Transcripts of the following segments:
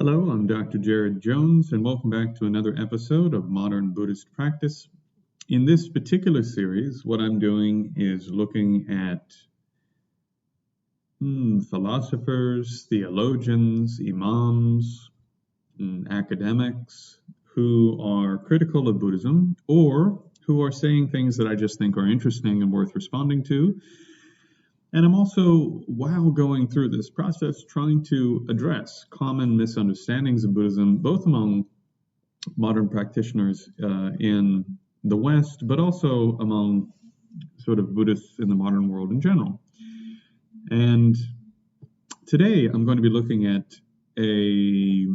Hello, I'm Dr. Jared Jones, and welcome back to another episode of Modern Buddhist Practice. In this particular series, what I'm doing is looking at philosophers, theologians, imams, academics who are critical of Buddhism or who are saying things that I just think are interesting and worth responding to. And I'm also, while going through this process, trying to address common misunderstandings of Buddhism, both among modern practitioners in the West, but also among sort of Buddhists in the modern world in general. And today I'm going to be looking at a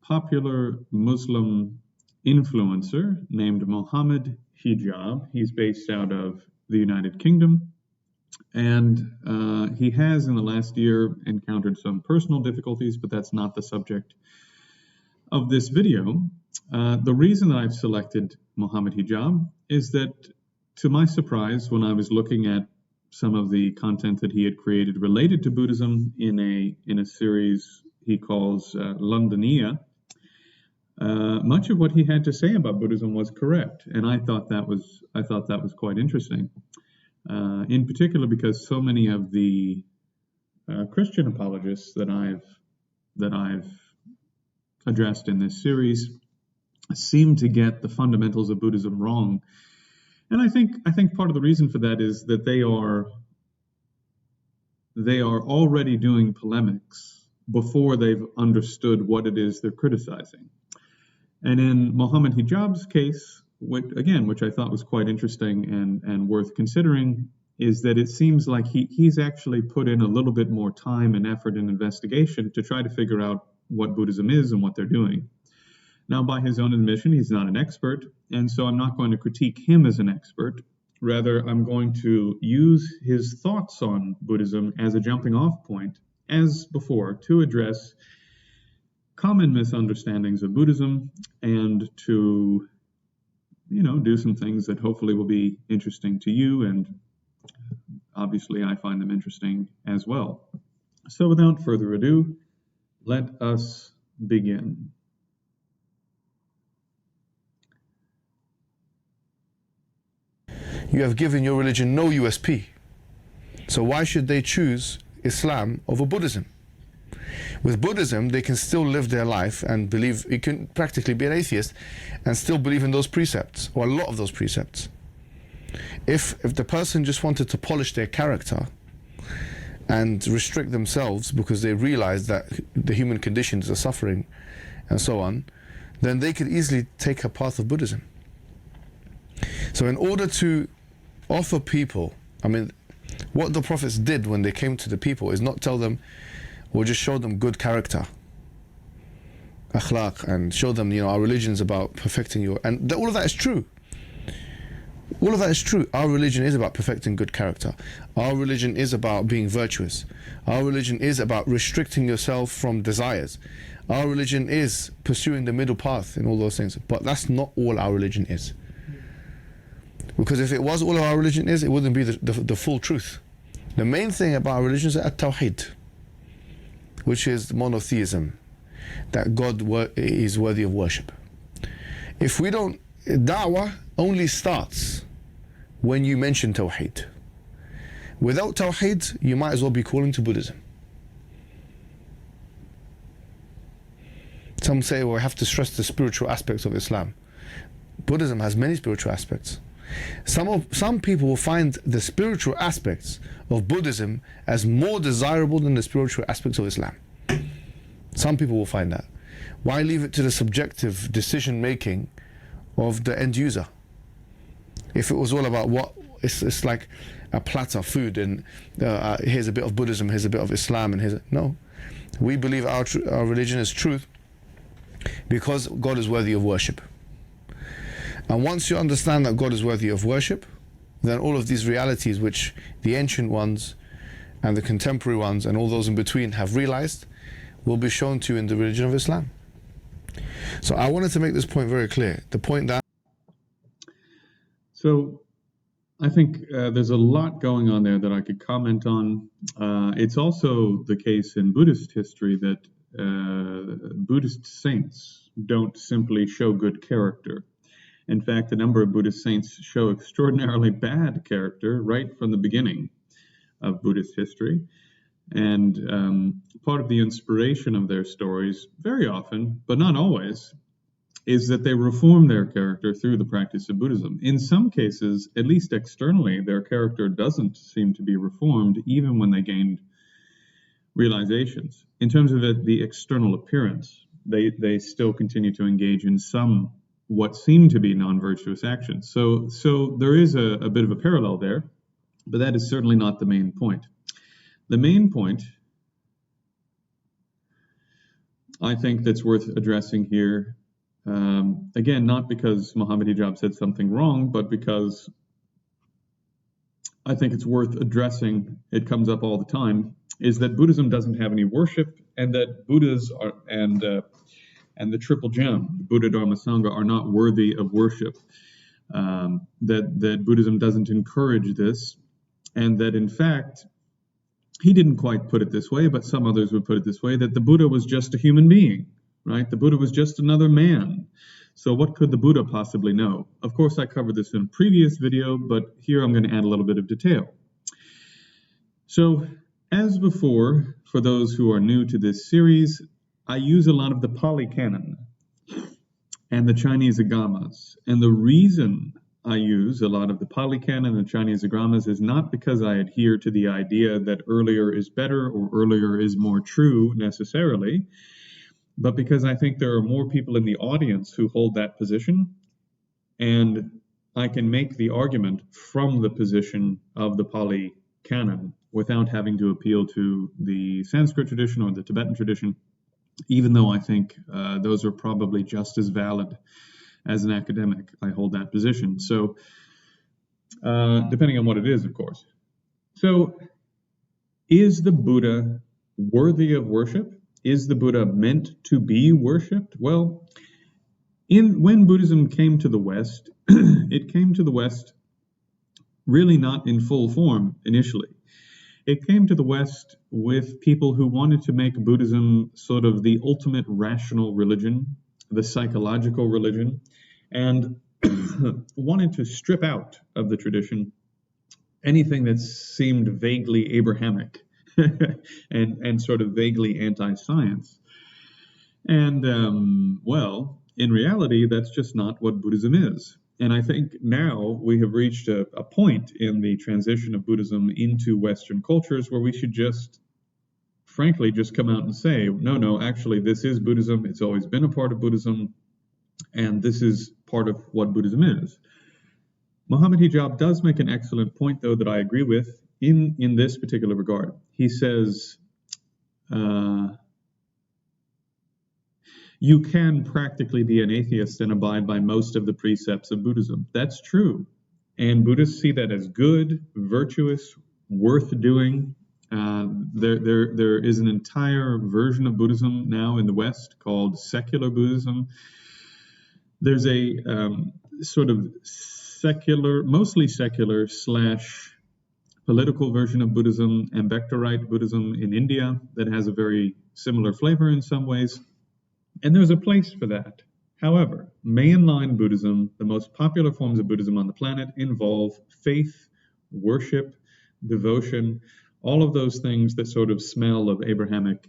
popular Muslim influencer named Mohammed Hijab. He's based out of the United Kingdom. And he has, in the last year, encountered some personal difficulties, but that's not the subject of this video. The reason that I've selected Mohammed Hijab is that, to my surprise, when I was looking at some of the content that he had created related to Buddhism in a series he calls Londoniya, much of what he had to say about Buddhism was correct, and I thought that was quite interesting. In particular, because so many of the Christian apologists that I've addressed in this series seem to get the fundamentals of Buddhism wrong, and I think part of the reason for that is that they are already doing polemics before they've understood what it is they're criticizing. And in Mohammed Hijab's case, which I thought was quite interesting and worth considering, is that it seems like he's actually put in a little bit more time and effort and investigation to try to figure out what Buddhism is and what they're doing. Now, by his own admission, he's not an expert, and so I'm not going to critique him as an expert. Rather, I'm going to use his thoughts on Buddhism as a jumping off point, as before, to address common misunderstandings of Buddhism and to do some things that hopefully will be interesting to you, and obviously I find them interesting as well. So without further ado, let us begin. You have given your religion no USP. So why should they choose Islam over Buddhism? With Buddhism, they can still live their life and believe, you can practically be an atheist and still believe in those precepts, or a lot of those precepts. If the person just wanted to polish their character and restrict themselves because they realize that the human conditions are suffering and so on, then they could easily take a path of Buddhism. So in order to offer people, what the prophets did when they came to the people is not tell them, or just show them good character, akhlaq, and show them, our religion is about perfecting your, and all of that is true. All of that is true. Our religion is about perfecting good character. Our religion is about being virtuous. Our religion is about restricting yourself from desires. Our religion is pursuing the middle path and all those things. But that's not all our religion is. Because if it was all our religion is, it wouldn't be the full truth. The main thing about our religion is at-tawheed, which is monotheism, that God is worthy of worship. If we don't, da'wah only starts when you mention tawheed. Without tawheed, you might as well be calling to Buddhism. Some say, well, we have to stress the spiritual aspects of Islam. Buddhism has many spiritual aspects. Some people will find the spiritual aspects of Buddhism as more desirable than the spiritual aspects of Islam. Some people will find that. Why leave it to the subjective decision making of the end user? If it was all about it's like a platter, food, and here's a bit of Buddhism, here's a bit of Islam, and no. We believe our religion is truth because God is worthy of worship. And once you understand that God is worthy of worship, then all of these realities which the ancient ones and the contemporary ones and all those in between have realized will be shown to you in the religion of Islam. So I wanted to make this point very clear. The point that... So I think there's a lot going on there that I could comment on. It's also the case in Buddhist history that Buddhist saints don't simply show good character. In fact, a number of Buddhist saints show extraordinarily bad character right from the beginning of Buddhist history. And part of the inspiration of their stories, very often, but not always, is that they reform their character through the practice of Buddhism. In some cases, at least externally, their character doesn't seem to be reformed, even when they gained realizations. In terms of the external appearance, they still continue to engage in some what seem to be non-virtuous actions. So there is a bit of a parallel there, but that is certainly not the main point. The main point, I think, that's worth addressing here, again, not because Mohammed Hijab said something wrong, but because I think it's worth addressing, it comes up all the time, is that Buddhism doesn't have any worship, and that Buddhas are, and the triple gem, Buddha, Dharma, Sangha, are not worthy of worship. That Buddhism doesn't encourage this, and that in fact, he didn't quite put it this way, but some others would put it this way, that the Buddha was just a human being, right? The Buddha was just another man. So what could the Buddha possibly know? Of course, I covered this in a previous video, but here I'm going to add a little bit of detail. So, as before, for those who are new to this series, I use a lot of the Pali Canon and the Chinese Agamas. And the reason I use a lot of the Pali Canon and the Chinese Agamas is not because I adhere to the idea that earlier is better or earlier is more true necessarily, but because I think there are more people in the audience who hold that position, and I can make the argument from the position of the Pali Canon without having to appeal to the Sanskrit tradition or the Tibetan tradition, even though I think those are probably just as valid as an academic. I hold that position. So, depending on what it is, of course. So, is the Buddha worthy of worship? Is the Buddha meant to be worshipped? Well, when Buddhism came to the West, it came to the West really not in full form initially. It came to the West with people who wanted to make Buddhism sort of the ultimate rational religion, the psychological religion, and wanted to strip out of the tradition anything that seemed vaguely Abrahamic and sort of vaguely anti-science. And, well, in reality, that's just not what Buddhism is. And I think now we have reached a point in the transition of Buddhism into Western cultures where we should just, frankly, just come out and say, no, actually, this is Buddhism. It's always been a part of Buddhism. And this is part of what Buddhism is. Mohammed Hijab does make an excellent point, though, that I agree with in this particular regard. He says, you can practically be an atheist and abide by most of the precepts of Buddhism. That's true. And Buddhists see that as good, virtuous, worth doing. There is an entire version of Buddhism now in the West called secular Buddhism. There's a sort of secular, mostly secular / political version of Buddhism, Ambectorite Buddhism in India, that has a very similar flavor in some ways. And there's a place for that. However, mainline Buddhism, the most popular forms of Buddhism on the planet, involve faith, worship, devotion, all of those things that sort of smell of Abrahamic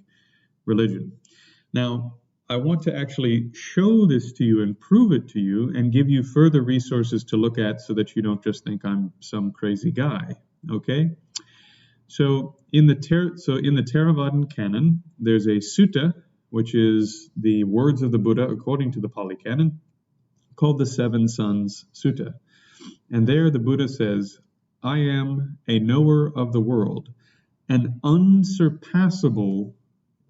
religion. Now, I want to actually show this to you and prove it to you and give you further resources to look at so that you don't just think I'm some crazy guy, okay? So in the Theravadan canon, there's a sutta, which is the words of the Buddha according to the Pali Canon, called the Seven Sons Sutta. And there the Buddha says, I am a knower of the world, an unsurpassable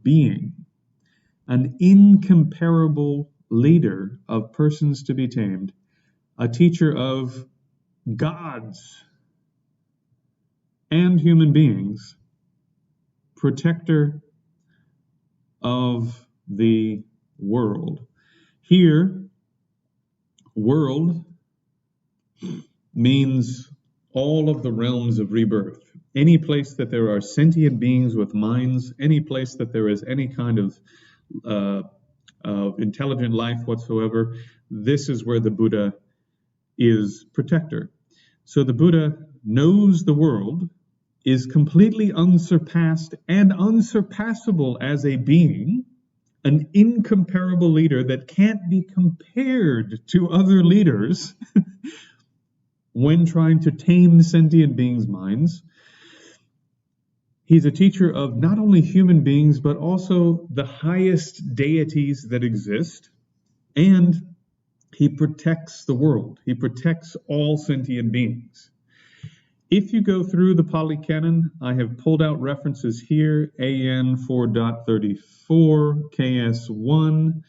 being, an incomparable leader of persons to be tamed, a teacher of gods and human beings, protector of the world. Here, world means all of the realms of rebirth. any place that there are sentient beings with minds, any place that there is any kind of intelligent life whatsoever, this is where the Buddha is protector. So the Buddha knows the world, is completely unsurpassed and unsurpassable as a being, an incomparable leader that can't be compared to other leaders when trying to tame sentient beings' minds. He's a teacher of not only human beings, but also the highest deities that exist, and he protects the world. He protects all sentient beings. If you go through the Pali Canon, I have pulled out references here, AN 4.34, KS 1,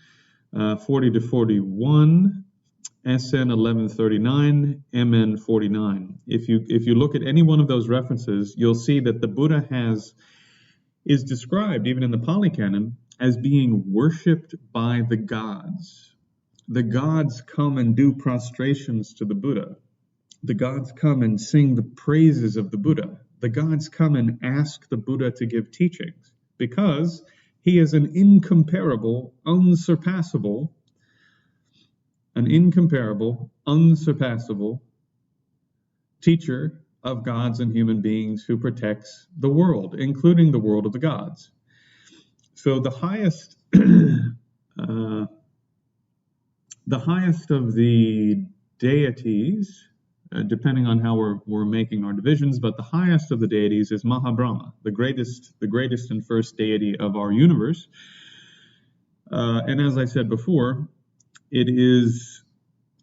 40 to 41, SN 1139, MN 49. If you look at any one of those references, you'll see that the Buddha is described, even in the Pali Canon, as being worshipped by the gods. The gods come and do prostrations to the Buddha. The gods come and sing the praises of the Buddha. The gods come and ask the Buddha to give teachings because he is an incomparable, unsurpassable teacher of gods and human beings who protects the world, including the world of the gods. So the highest of the deities, depending on how we're making our divisions, but the highest of the deities is Mahabrahma, the greatest and first deity of our universe. And as I said before, it is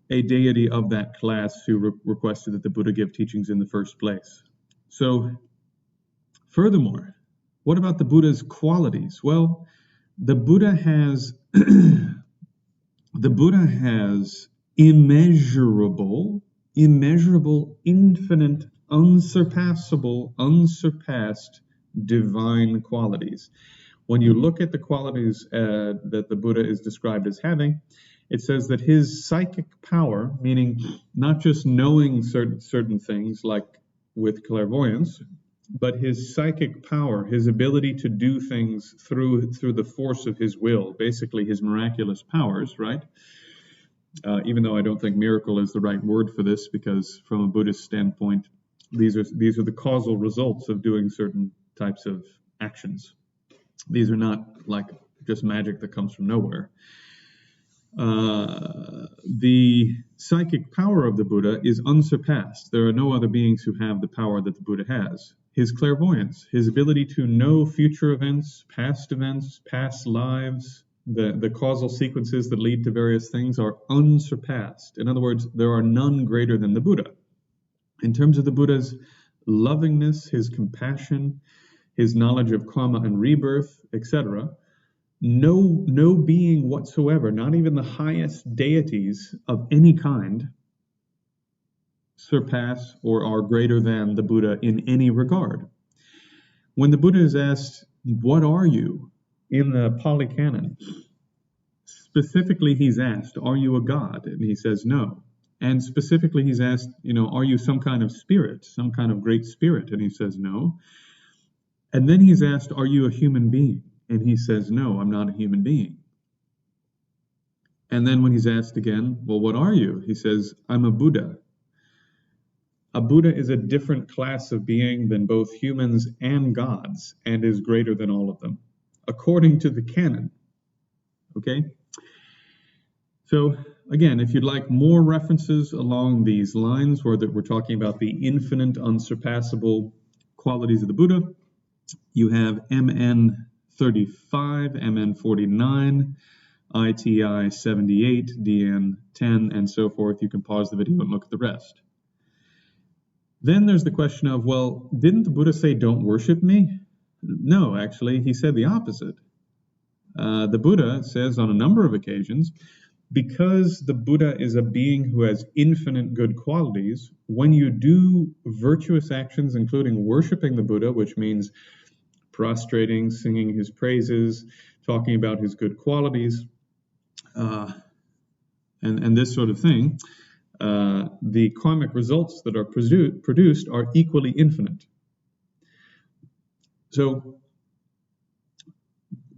a deity of that class who requested that the Buddha give teachings in the first place. So, furthermore, what about the Buddha's qualities? Well, the Buddha has immeasurable, infinite, unsurpassed divine qualities. When you look at the qualities that the Buddha is described as having, it says that his psychic power, meaning not just knowing certain things like with clairvoyance, but his psychic power, his ability to do things through the force of his will, basically his miraculous powers, right? Even though I don't think miracle is the right word for this, because from a Buddhist standpoint, these are the causal results of doing certain types of actions. These are not like just magic that comes from nowhere. The psychic power of the Buddha is unsurpassed. There are no other beings who have the power that the Buddha has. His clairvoyance, his ability to know future events, past lives, the causal sequences that lead to various things are unsurpassed. In other words, there are none greater than the Buddha. In terms of the Buddha's lovingness, his compassion, his knowledge of karma and rebirth, etc., no being whatsoever, not even the highest deities of any kind, surpass or are greater than the Buddha in any regard. When the Buddha is asked, "What are you?" in the Pali Canon, specifically he's asked, "Are you a god?" And he says no. And specifically he's asked, "Are you some kind of spirit, some kind of great spirit?" And he says no. And then he's asked, "Are you a human being?" And he says, "No, I'm not a human being." And then when he's asked again, "Well, what are you?" He says, "I'm a Buddha." A Buddha is a different class of being than both humans and gods, and is greater than all of them, according to the canon. Okay? So, again, if you'd like more references along these lines, where we're talking about the infinite, unsurpassable qualities of the Buddha, you have MN 35, MN 49, ITI 78, DN 10, and so forth. You can pause the video and look at the rest. Then there's the question of, well, didn't the Buddha say, "Don't worship me"? No, actually, he said the opposite. The Buddha says on a number of occasions, because the Buddha is a being who has infinite good qualities, when you do virtuous actions, including worshiping the Buddha, which means prostrating, singing his praises, talking about his good qualities, and this sort of thing, the karmic results that are produced are equally infinite. So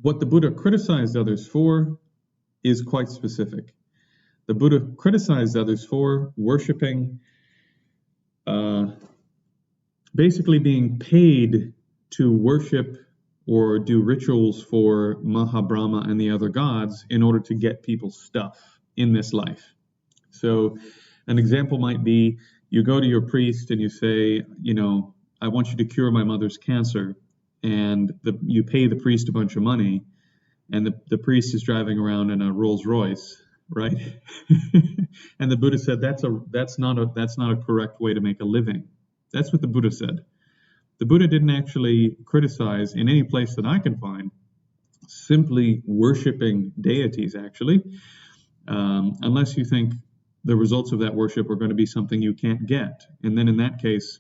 what the Buddha criticized others for is quite specific. The Buddha criticized others for worshipping, basically being paid to worship or do rituals for Mahabrahma and the other gods in order to get people stuff in this life. So an example might be you go to your priest and you say, I want you to cure my mother's cancer, and you pay the priest a bunch of money, and the priest is driving around in a Rolls Royce, right? And the Buddha said that's not a correct way to make a living. That's what the Buddha said. The Buddha didn't actually criticize in any place that I can find simply worshiping deities, actually, unless you think the results of that worship are going to be something you can't get. And then in that case,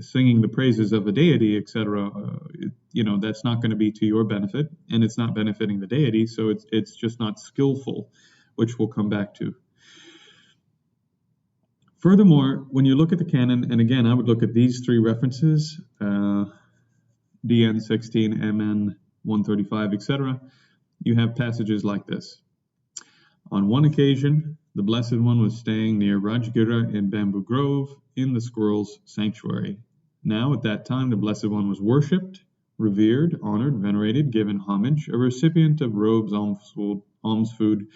singing the praises of a deity, etc., that's not going to be to your benefit, and it's not benefiting the deity, so it's just not skillful, which we'll come back to. Furthermore, when you look at the canon, and again, I would look at these three references, DN 16, MN 135, etc., you have passages like this. On one occasion, the Blessed One was staying near Rajgira in Bamboo Grove in the squirrel's sanctuary. Now, at that time, the Blessed One was worshipped, revered, honored, venerated, given homage, a recipient of robes, alms food,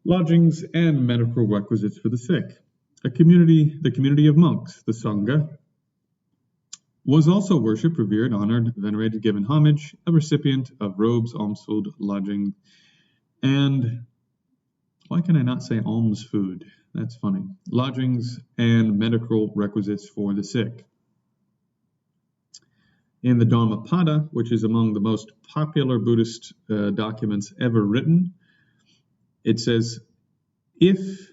lodgings, and medical requisites for the sick. The community of monks, the Sangha, was also worshipped, revered, honored, venerated, given homage, a recipient of robes, alms food, lodging, and why can I not say alms food? That's funny. Lodgings and medical requisites for the sick. In the Dhammapada, which is among the most popular Buddhist documents ever written, it says, if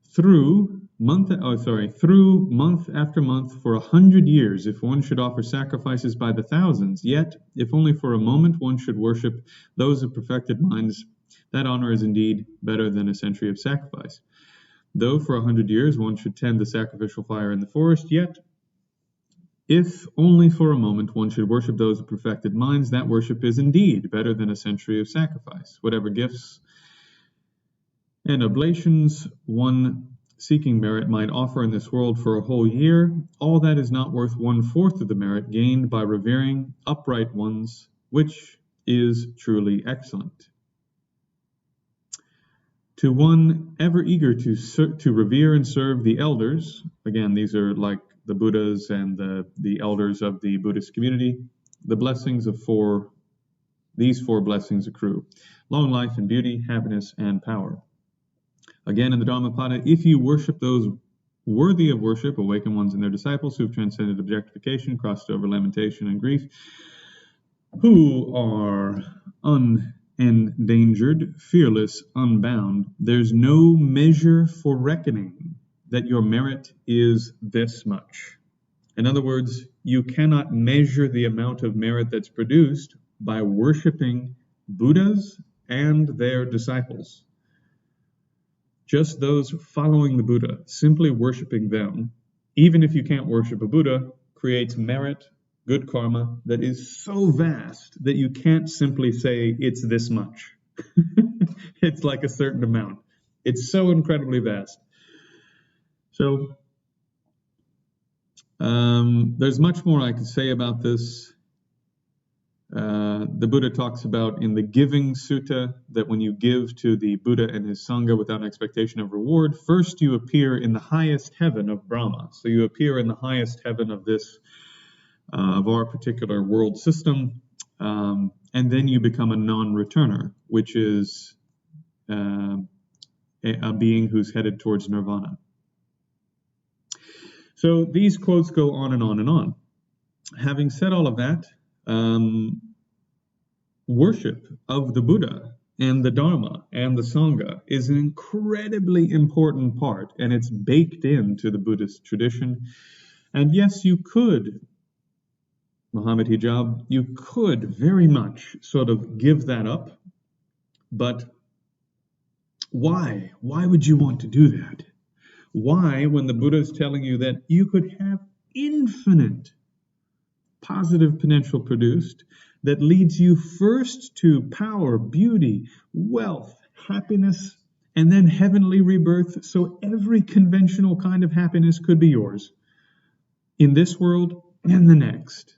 through month after month for 100 years, if one should offer sacrifices by the thousands, yet if only for a moment one should worship those of perfected minds, that honor is indeed better than a century of sacrifice. Though for 100 years one should tend the sacrificial fire in the forest, yet if only for a moment one should worship those of perfected minds, that worship is indeed better than a century of sacrifice. Whatever gifts and oblations one seeking merit might offer in this world for a whole year, all that is not worth 1/4 of the merit gained by revering upright ones, which is truly excellent. To one ever eager to revere and serve the elders, again, these are like the Buddhas and the elders of the Buddhist community, the blessings of these four blessings accrue: long life and beauty, happiness and power. Again, in the Dhammapada, if you worship those worthy of worship, awakened ones and their disciples who have transcended objectification, crossed over lamentation and grief, who are unendangered, fearless, unbound, there's no measure for reckoning that your merit is this much. In other words, you cannot measure the amount of merit that's produced by worshiping Buddhas and their disciples. Just those following the Buddha, simply worshiping them, even if you can't worship a Buddha, creates merit, good karma, that is so vast that you can't simply say it's this much. It's like a certain amount. It's so incredibly vast. So there's much more I could say about this. The Buddha talks about in the Giving Sutta that when you give to the Buddha and his Sangha without an expectation of reward, first you appear in the highest heaven of Brahma. So you appear in the highest heaven of this, of our particular world system, and then you become a non-returner, which is a being who's headed towards nirvana. So these quotes go on and on and on. Having said all of that, worship of the Buddha and the Dharma and the Sangha is an incredibly important part, and it's baked into the Buddhist tradition. And yes, you could, Mohammed Hijab, you could very much sort of give that up, but why? Why would you want to do that? Why, when the Buddha is telling you that you could have infinite positive potential produced that leads you first to power, beauty, wealth, happiness, and then heavenly rebirth. So every conventional kind of happiness could be yours in this world and the next.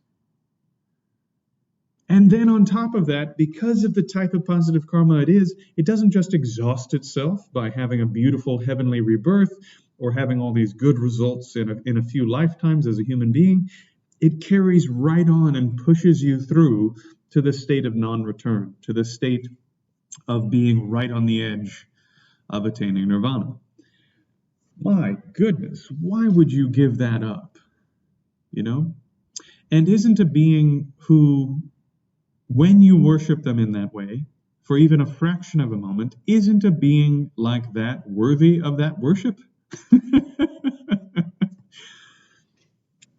And then on top of that, because of the type of positive karma it is, it doesn't just exhaust itself by having a beautiful heavenly rebirth or having all these good results in a few lifetimes as a human being. It carries right on and pushes you through to the state of non-return, to the state of being right on the edge of attaining nirvana. My goodness, why would you give that up? You know? And isn't a being who, when you worship them in that way, for even a fraction of a moment, isn't a being like that worthy of that worship?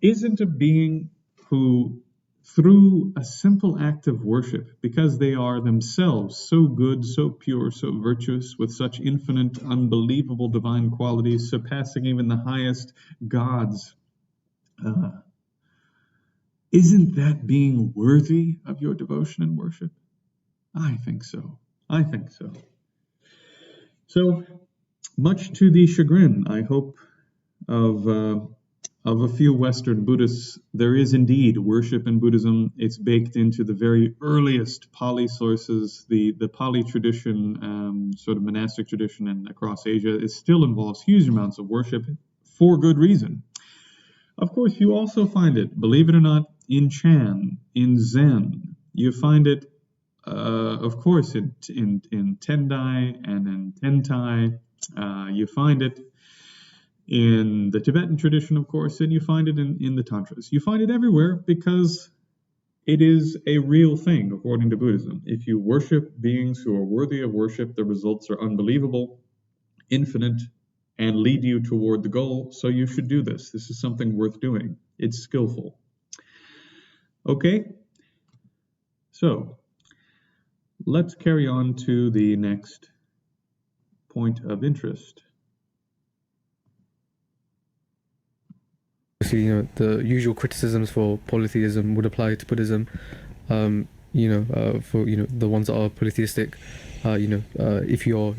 Isn't a being who, through a simple act of worship, because they are themselves so good, so pure, so virtuous, with such infinite, unbelievable divine qualities, surpassing even the highest gods, isn't that being worthy of your devotion and worship? I think so. I think so. So, much to the chagrin, I hope, of a few Western Buddhists, there is indeed worship in Buddhism. It's baked into the very earliest Pali sources. The Pali tradition, sort of monastic tradition and across Asia, it still involves huge amounts of worship for good reason. Of course, you also find it, believe it or not, in Chan, in Zen. You find it, of course, in Tendai and in Tentai. You find it in the Tibetan tradition, of course, and you find it in the Tantras. You find it everywhere because it is a real thing, according to Buddhism. If you worship beings who are worthy of worship, the results are unbelievable, infinite, and lead you toward the goal, so you should do this. This is something worth doing. It's skillful. Okay? So, let's carry on to the next point of interest. The usual criticisms for polytheism would apply to Buddhism. For the ones that are polytheistic, if you're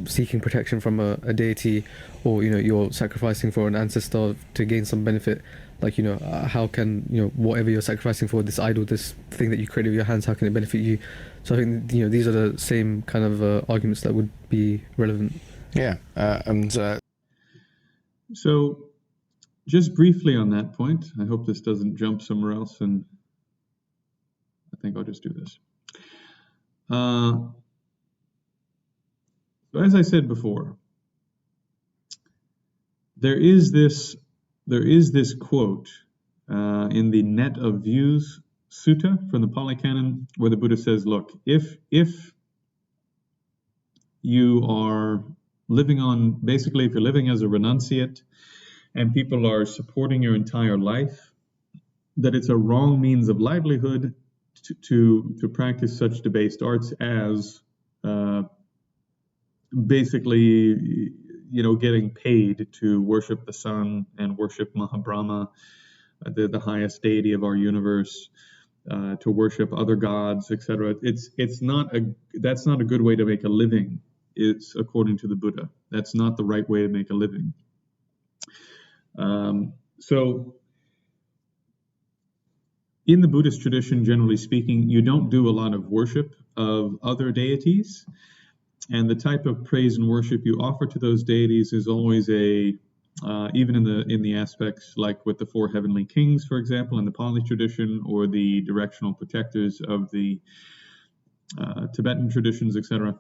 seeking protection from a deity, or you're sacrificing for an ancestor to gain some benefit, how can whatever you're sacrificing for, this idol, this thing that you created with your hands, how can it benefit you? So I think these are the same kind of arguments that would be relevant. So, just briefly on that point, I hope this doesn't jump somewhere else, and I think I'll just do this. So as I said before, there is this quote in the Net of Views Sutta from the Pali Canon, where the Buddha says, look, if you are living if you're living as a renunciate, and people are supporting your entire life, that it's a wrong means of livelihood to practice such debased arts as basically, getting paid to worship the sun and worship Mahabrahma, the highest deity of our universe, to worship other gods, etc. That's not a good way to make a living. It's according to the Buddha. That's not the right way to make a living. So in the Buddhist tradition, generally speaking, you don't do a lot of worship of other deities, and the type of praise and worship you offer to those deities is always even in the aspects like with the four heavenly kings, for example, in the Pali tradition, or the directional protectors of the Tibetan traditions, etc.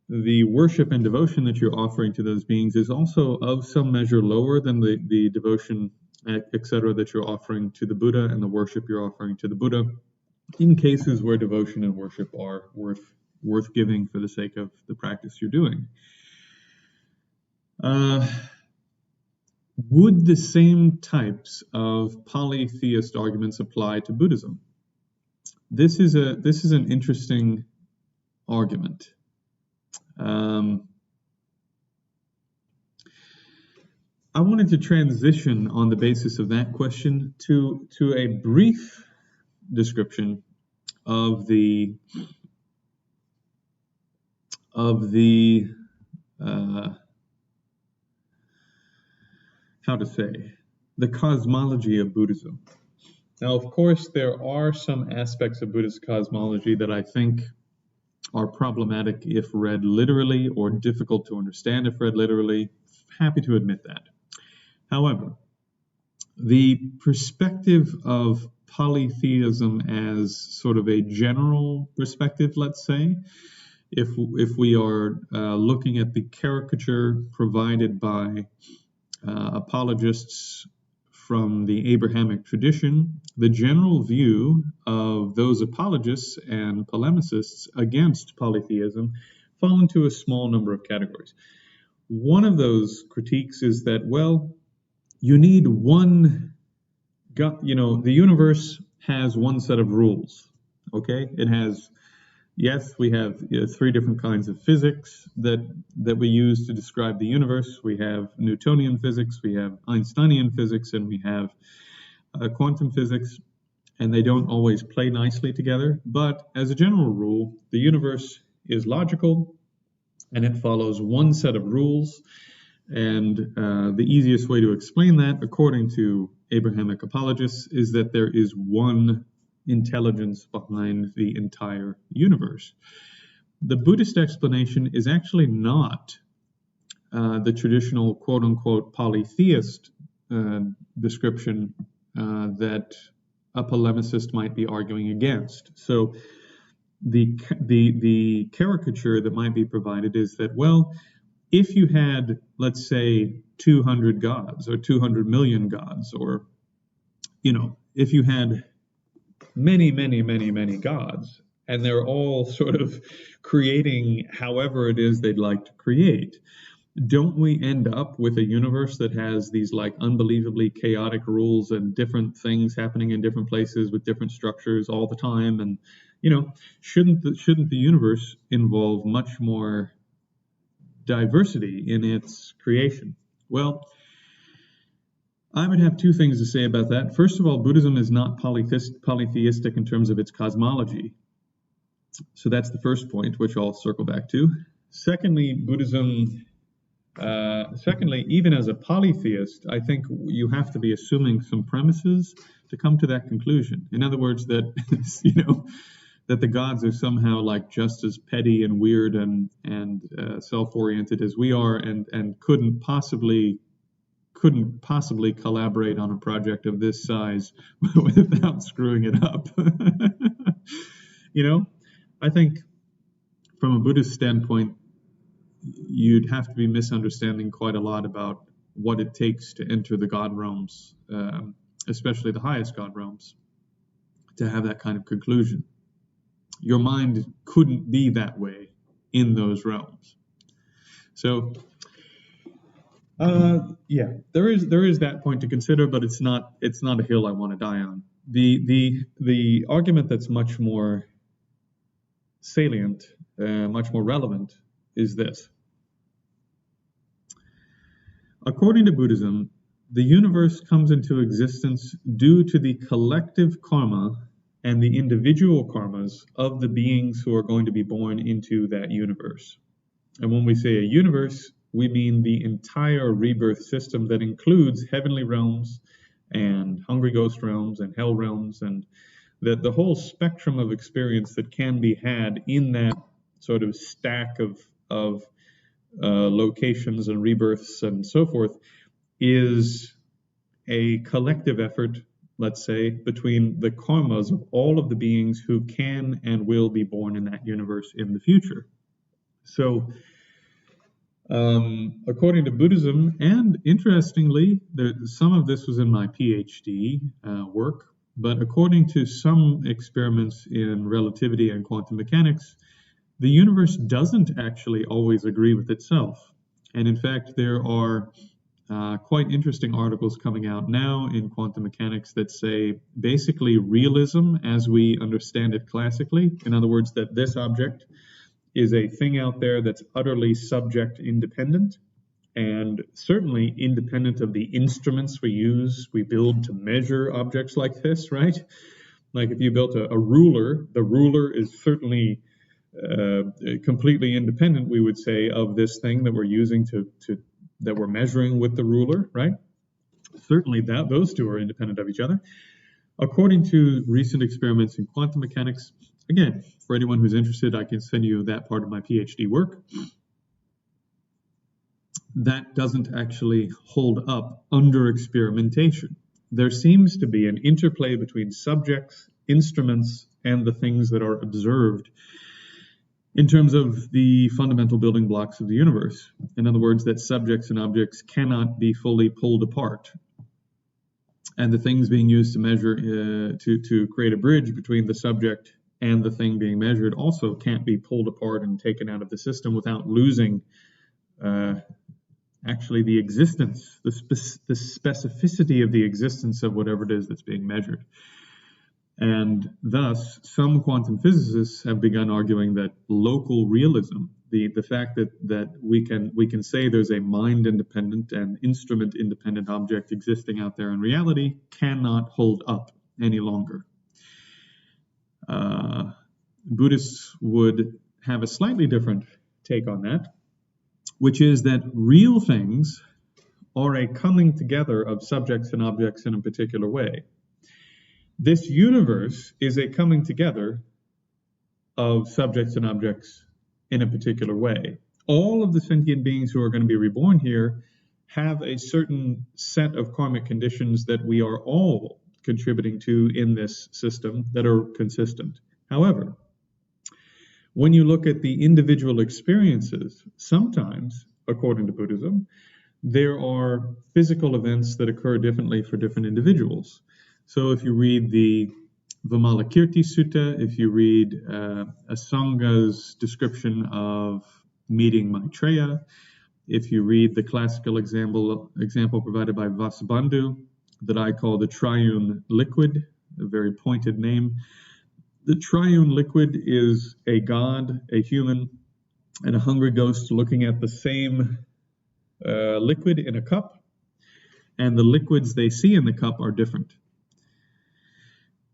The worship and devotion that you're offering to those beings is also of some measure lower than the devotion, etc., that you're offering to the Buddha and the worship you're offering to the Buddha, in cases where devotion and worship are worth giving for the sake of the practice you're doing. Would the same types of polytheist arguments apply to Buddhism? This is an interesting argument. I wanted to transition on the basis of that question to a brief description of the the cosmology of Buddhism. Now, of course, there are some aspects of Buddhist cosmology that I think are problematic if read literally, or difficult to understand if read literally. Happy to admit that. However, the perspective of polytheism as sort of a general perspective, let's say, if we are looking at the caricature provided by apologists from the Abrahamic tradition, the general view of those apologists and polemicists against polytheism fall into a small number of categories. One of those critiques is that, well, you need one, the universe has one set of rules, okay? It has, yes, we have three different kinds of physics that we use to describe the universe. We have Newtonian physics, we have Einsteinian physics, and we have quantum physics, and they don't always play nicely together. But as a general rule, the universe is logical, and it follows one set of rules. And the easiest way to explain that, according to Abrahamic apologists, is that there is one intelligence behind the entire universe. The Buddhist explanation is actually not the traditional quote-unquote polytheist description that a polemicist might be arguing against. So the caricature that might be provided is that, well, if you had, let's say, 200 gods or 200 million gods, or, if you had many, many, many, many gods, and they're all sort of creating however it is they'd like to create, don't we end up with a universe that has these like unbelievably chaotic rules and different things happening in different places with different structures all the time? And, shouldn't the universe involve much more diversity in its creation? Well, I would have two things to say about that. First of all, Buddhism is not polytheistic in terms of its cosmology. So that's the first point, which I'll circle back to. Secondly, even as a polytheist, I think you have to be assuming some premises to come to that conclusion. In other words, that, that the gods are somehow like just as petty and weird and self-oriented as we are, and couldn't possibly collaborate on a project of this size without screwing it up. I think from a Buddhist standpoint, you'd have to be misunderstanding quite a lot about what it takes to enter the God realms, especially the highest God realms, to have that kind of conclusion. Your mind couldn't be that way in those realms. So, there is that point to consider, but it's not a hill I want to die on. The argument that's much more salient, much more relevant, is this. According to Buddhism, the universe comes into existence due to the collective karma and the individual karmas of the beings who are going to be born into that universe. And when we say a universe, we mean the entire rebirth system that includes heavenly realms and hungry ghost realms and hell realms, and the whole spectrum of experience that can be had in that sort of stack of locations and rebirths and so forth is a collective effort, let's say, between the karmas of all of the beings who can and will be born in that universe in the future. So, according to Buddhism, and interestingly, some of this was in my PhD work, but according to some experiments in relativity and quantum mechanics, the universe doesn't actually always agree with itself. And in fact, there are quite interesting articles coming out now in quantum mechanics that say basically realism as we understand it classically, in other words, that this object is a thing out there that's utterly subject independent, and certainly independent of the instruments we build to measure objects like this, right? Like if you built a ruler, the ruler is certainly completely independent, we would say, of this thing that we're using that we're measuring with the ruler, right? Certainly those two are independent of each other. According to recent experiments in quantum mechanics, again, for anyone who's interested, I can send you that part of my PhD work. That doesn't actually hold up under experimentation. There seems to be an interplay between subjects, instruments, and the things that are observed in terms of the fundamental building blocks of the universe. In other words, that subjects and objects cannot be fully pulled apart. And the things being used to measure, to create a bridge between the subject and the thing being measured also can't be pulled apart and taken out of the system without losing actually the existence, the specificity of the existence of whatever it is that's being measured. And thus, some quantum physicists have begun arguing that local realism, the fact that we can say there's a mind-independent and instrument-independent object existing out there in reality, cannot hold up any longer. Buddhists would have a slightly different take on that, which is that real things are a coming together of subjects and objects in a particular way. This universe is a coming together of subjects and objects in a particular way. All of the sentient beings who are going to be reborn here have a certain set of karmic conditions that we are all contributing to in this system that are consistent. However, when you look at the individual experiences, sometimes, according to Buddhism, there are physical events that occur differently for different individuals. So if you read the Vimalakirti Sutta, if you read Asanga's description of meeting Maitreya, if you read the classical example provided by Vasubandhu that I call the triune liquid, a very pointed name. The triune liquid is a god, a human, and a hungry ghost looking at the same liquid in a cup, and the liquids they see in the cup are different.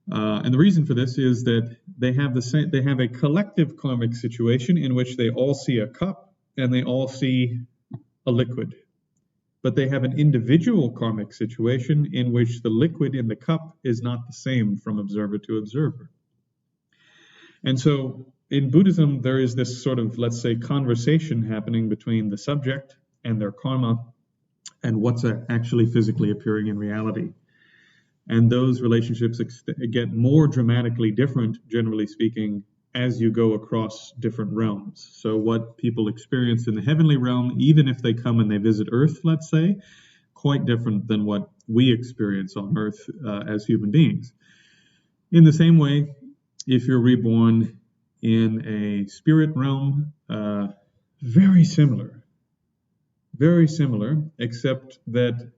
And the reason for this is that they have a collective karmic situation in which they all see a cup and they all see a liquid. But they have an individual karmic situation in which the liquid in the cup is not the same from observer to observer. And so in Buddhism, there is this sort of, let's say, conversation happening between the subject and their karma and what's actually physically appearing in reality. And those relationships get more dramatically different, generally speaking, as you go across different realms. So what people experience in the heavenly realm, even if they come and they visit Earth, let's say, quite different than what we experience on Earth as human beings. In the same way, if you're reborn in a spirit realm, very similar, except that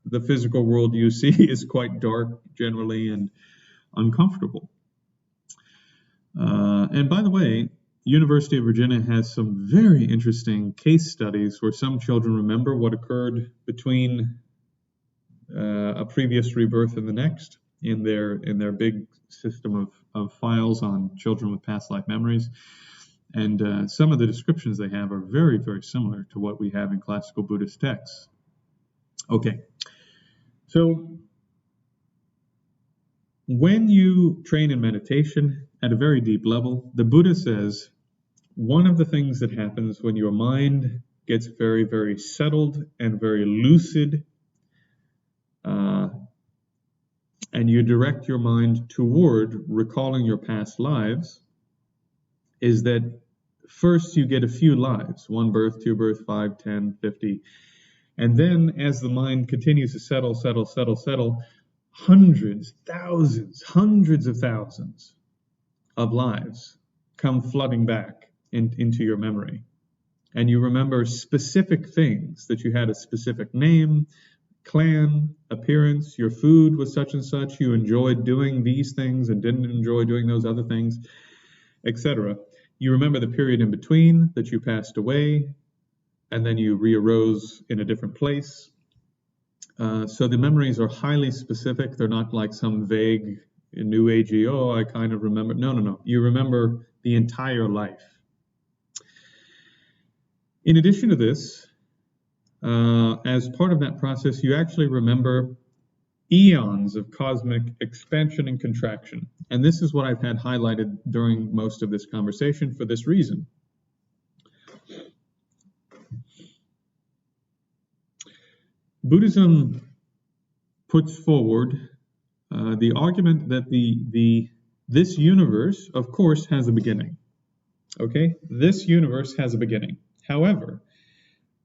the physical world you see is quite dark generally and uncomfortable. And by the way, University of Virginia has some very interesting case studies where some children remember what occurred between a previous rebirth and the next in their big system of files on children with past life memories. And some of the descriptions they have are very, very similar to what we have in classical Buddhist texts. Okay. So when you train in meditation at a very deep level, the Buddha says one of the things that happens when your mind gets very, very settled and very lucid, and you direct your mind toward recalling your past lives, is that first you get a few lives, 1 birth, 2 birth, 5, 10, 50. And then as the mind continues to settle, hundreds of thousands of lives come flooding back into your memory. And you remember specific things, that you had a specific name, clan, appearance, your food was such and such, you enjoyed doing these things and didn't enjoy doing those other things, etc. You remember the period in between, that you passed away, and then you re-arose in a different place. So the memories are highly specific. They're not like some vague, new agey, oh, I kind of remember. No. You remember the entire life. In addition to this, as part of that process, you actually remember eons of cosmic expansion and contraction. And this is what I've had highlighted during most of this conversation for this reason. Buddhism puts forward the argument that this universe, of course, has a beginning. Okay? This universe has a beginning. However,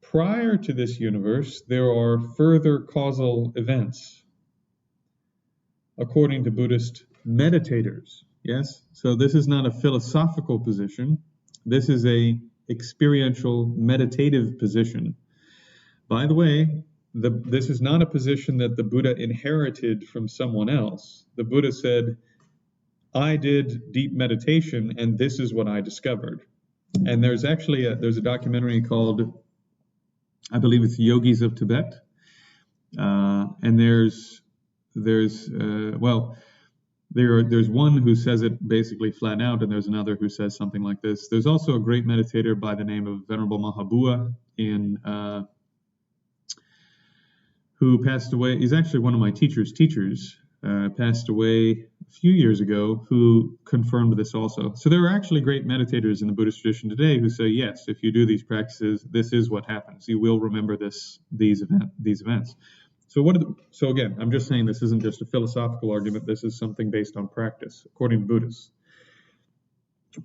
prior to this universe, there are further causal events, according to Buddhist meditators. Yes? So this is not a philosophical position. This is a experiential, meditative position. By the way, this is not a position that the Buddha inherited from someone else. The Buddha said, I did deep meditation, and this is what I discovered. And there's actually there's a documentary called, I believe it's Yogis of Tibet, and there's one who says it basically flat out, and there's another who says something like this. There's also a great meditator by the name of Venerable Mahabua who passed away. He's actually one of my teachers, passed away a few years ago, who confirmed this also. So there are actually great meditators in the Buddhist tradition today who say, yes, if you do these practices, this is what happens. You will remember these events. So again, I'm just saying this isn't just a philosophical argument. This is something based on practice, according to Buddhists.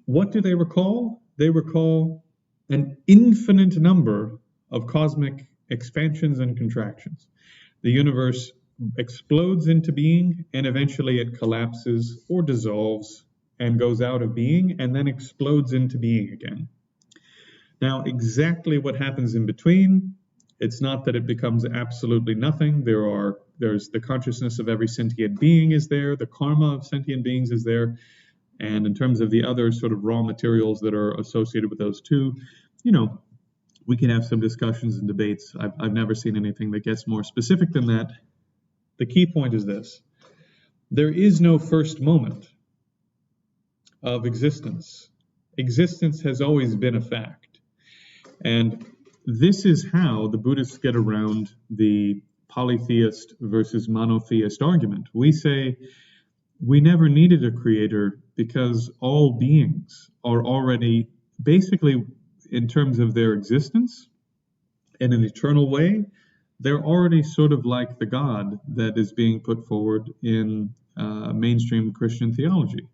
What do they recall? They recall an infinite number of cosmic expansions and contractions. The universe explodes into being, and eventually it collapses or dissolves and goes out of being, and then explodes into being again. Now, exactly what happens in between, it's not that it becomes absolutely nothing. There's the consciousness of every sentient being is there, the karma of sentient beings is there, and in terms of the other sort of raw materials that are associated with those two, we can have some discussions and debates. I've never seen anything that gets more specific than that. The key point is this: there is no first moment of existence. Existence has always been a fact. And this is how the Buddhists get around the polytheist versus monotheist argument. We say we never needed a creator because all beings are already, basically, in terms of their existence in an eternal way, they're already sort of like the God that is being put forward in mainstream Christian theology.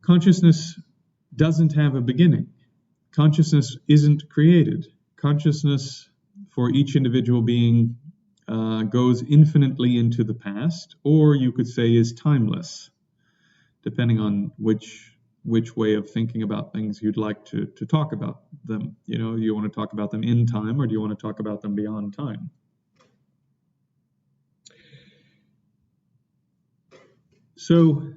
Consciousness doesn't have a beginning. Consciousness isn't created. Consciousness for each individual being goes infinitely into the past, or you could say is timeless, depending on which way of thinking about things you'd like to talk about them. You want to talk about them in time, or do you want to talk about them beyond time? So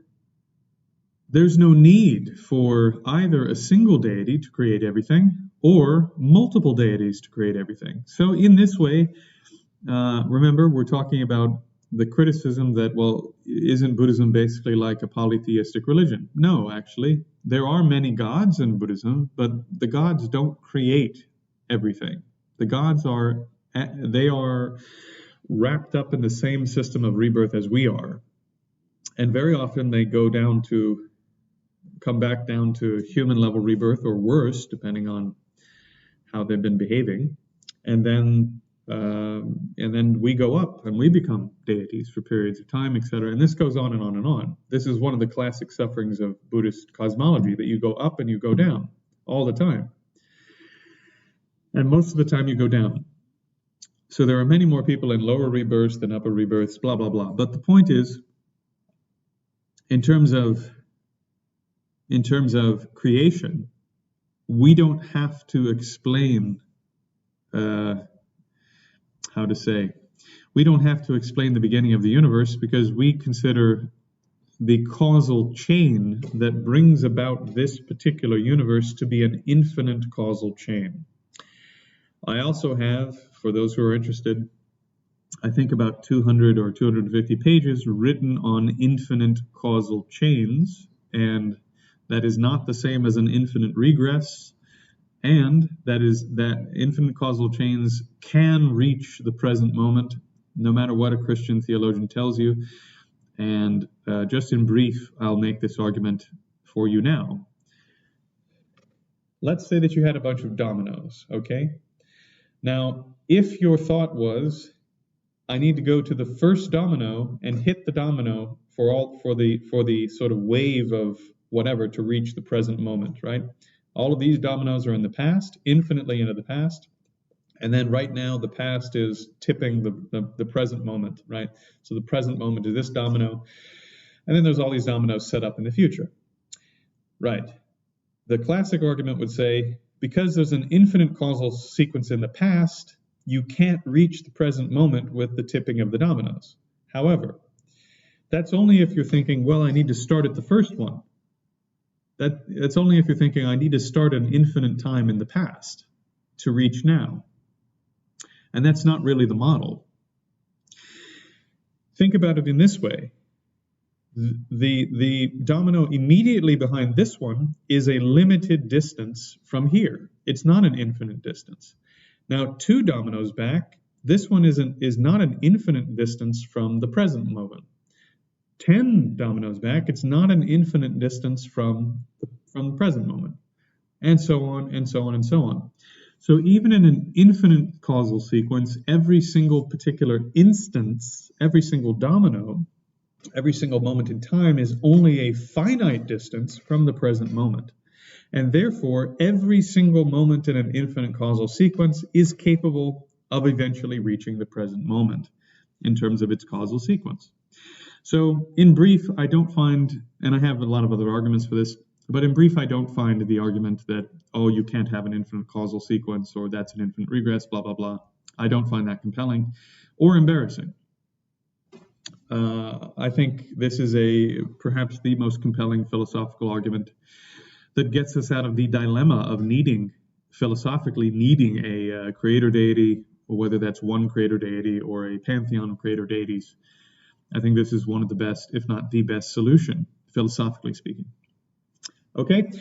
there's no need for either a single deity to create everything or multiple deities to create everything. So in this way, remember, we're talking about the criticism that, well, isn't Buddhism basically like a polytheistic religion? No, actually. There are many gods in Buddhism, but the gods don't create everything. The gods are wrapped up in the same system of rebirth as we are. And very often they come back down to human level rebirth, or worse, depending on how they've been behaving. And then we go up and we become deities for periods of time, etc. And this goes on and on and on. This is one of the classic sufferings of Buddhist cosmology, that you go up and you go down all the time. And most of the time you go down. So there are many more people in lower rebirths than upper rebirths, blah, blah, blah. But the point is, in terms of creation, we don't have to explain we don't have to explain the beginning of the universe, because we consider the causal chain that brings about this particular universe to be an infinite causal chain. I also have, for those who are interested, I think about 200 or 250 pages written on infinite causal chains, and that is not the same as an infinite regress, and that infinite causal chains can reach the present moment, no matter what a Christian theologian tells you. And just in brief, I'll make this argument for you now. Let's say that you had a bunch of dominoes, okay? Now, if your thought was, I need to go to the first domino and hit the domino for the sort of wave of whatever to reach the present moment, right? All of these dominoes are in the past, infinitely into the past, and then right now the past is tipping the present moment, right? So the present moment is this domino, and then there's all these dominoes set up in the future, right? The classic argument would say, because there's an infinite causal sequence in the past, you can't reach the present moment with the tipping of the dominoes. However, that's only if you're thinking, well, I need to start at the first one. That's only if you're thinking, I need to start an infinite time in the past to reach now. And that's not really the model. Think about it in this way. The domino immediately behind this one is a limited distance from here. It's not an infinite distance. Now, 2 dominoes back, this one is not an infinite distance from the present moment. 10 dominoes back, it's not an infinite distance from the present moment, and so on, and so on, and so on. So even in an infinite causal sequence, every single particular instance, every single domino, every single moment in time is only a finite distance from the present moment. And therefore, every single moment in an infinite causal sequence is capable of eventually reaching the present moment in terms of its causal sequence. So in brief, I don't find, and I have a lot of other arguments for this, but in brief, I don't find the argument that, oh, you can't have an infinite causal sequence, or that's an infinite regress, blah, blah, blah. I don't find that compelling or embarrassing. I think this is perhaps the most compelling philosophical argument that gets us out of the dilemma of philosophically needing a creator deity, or whether that's one creator deity or a pantheon of creator deities. I think this is one of the best, if not the best solution, philosophically speaking. Okay,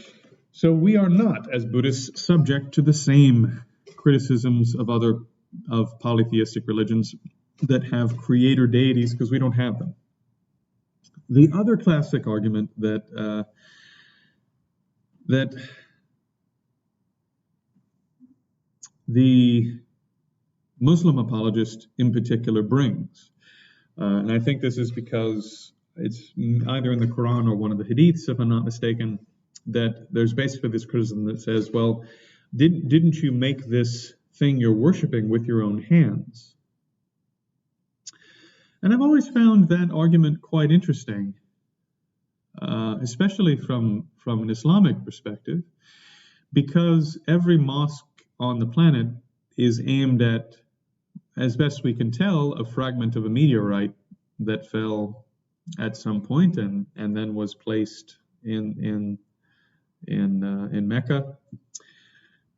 so we are not, as Buddhists, subject to the same criticisms of polytheistic religions that have creator deities, because we don't have them. The other classic argument that the Muslim apologist in particular brings, and I think this is because it's either in the Quran or one of the Hadiths, if I'm not mistaken, that there's basically this criticism that says, well, didn't you make this thing you're worshiping with your own hands? And I've always found that argument quite interesting, especially from an Islamic perspective, because every mosque on the planet is aimed at, as best we can tell, a fragment of a meteorite that fell at some point and then was placed in Mecca.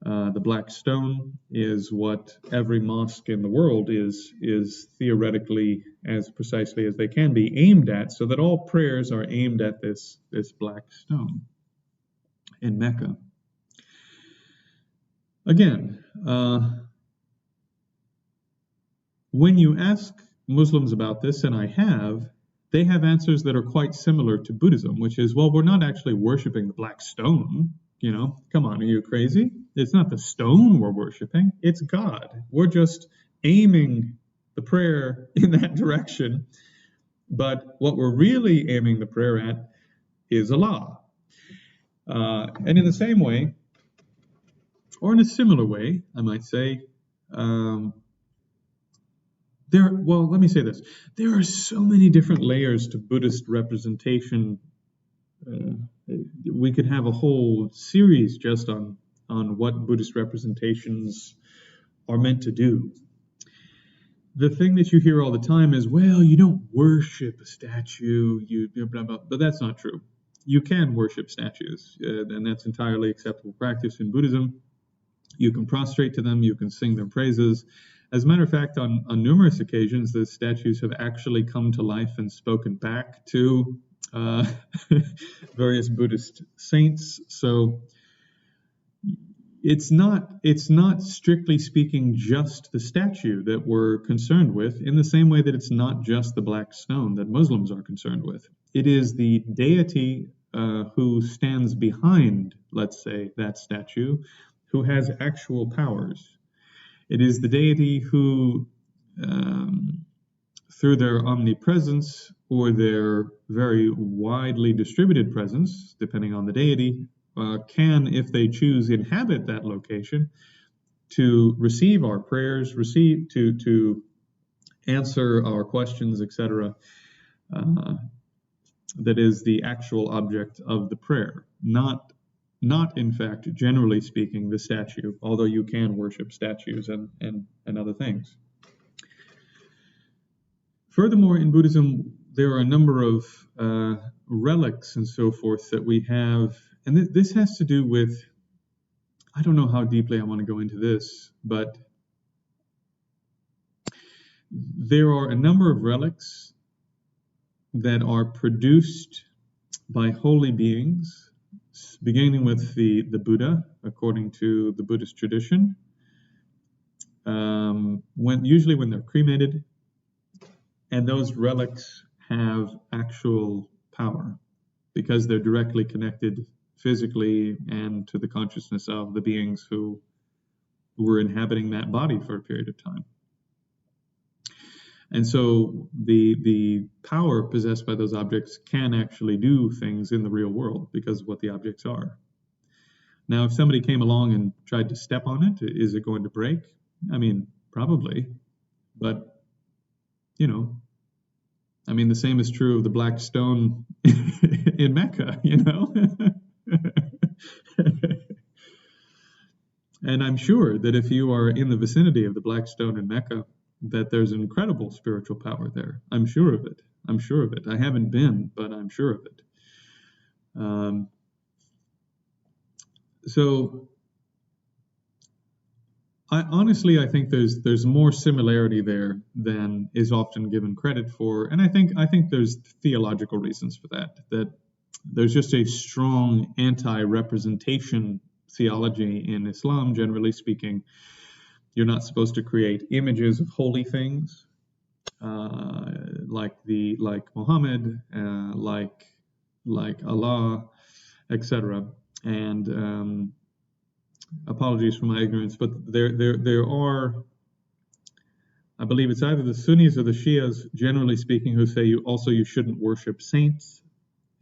The black stone is what every mosque in the world is theoretically, as precisely as they can be, aimed at, so that all prayers are aimed at this black stone in Mecca. Again, when you ask Muslims about this, and I have, they have answers that are quite similar to Buddhism, which is, well, we're not actually worshiping the black stone. You know, come on, are you crazy? It's not the stone we're worshiping, it's God. We're just aiming the prayer in that direction, but what we're really aiming the prayer at is Allah. And in the same way, or in a similar way, I might say, let me say this. There are so many different layers to Buddhist representation. We could have a whole series just on what Buddhist representations are meant to do. The thing that you hear all the time is, well, you don't worship a statue, you blah, blah, but that's not true. You can worship statues, and that's entirely acceptable practice in Buddhism. You can prostrate to them, you can sing their praises. As a matter of fact, on numerous occasions, the statues have actually come to life and spoken back to uh, various Buddhist saints. So it's not strictly speaking just the statue that we're concerned with, in the same way that it's not just the black stone that Muslims are concerned with. It is the deity who stands behind, let's say, that statue, who has actual powers. It is the deity who, through their omnipresence or their very widely distributed presence, depending on the deity, can, if they choose, inhabit that location to receive our prayers, to answer our questions, etc. That is the actual object of the prayer, not in fact, generally speaking, the statue, although you can worship statues and other things. Furthermore, in Buddhism, there are a number of relics and so forth that we have, and this has to do with, I don't know how deeply I want to go into this, but there are a number of relics that are produced by holy beings, beginning with the Buddha, according to the Buddhist tradition, usually when they're cremated, and those relics have actual power because they're directly connected physically and to the consciousness of the beings who were inhabiting that body for a period of time. And so the power possessed by those objects can actually do things in the real world because of what the objects are. Now, if somebody came along and tried to step on it, is it going to break? I mean, probably. But, the same is true of the black stone in Mecca, And I'm sure that if you are in the vicinity of the black stone in Mecca, that there's an incredible spiritual power there. I'm sure of it. I haven't been, but I'm sure of it. So I think there's more similarity there than is often given credit for, and I think there's theological reasons for that. That there's just a strong anti-representation theology in Islam, generally speaking. You're not supposed to create images of holy things, like Muhammad, like Allah, etc. And apologies for my ignorance, but there are, I believe it's either the Sunnis or the Shias, generally speaking, who say you shouldn't worship saints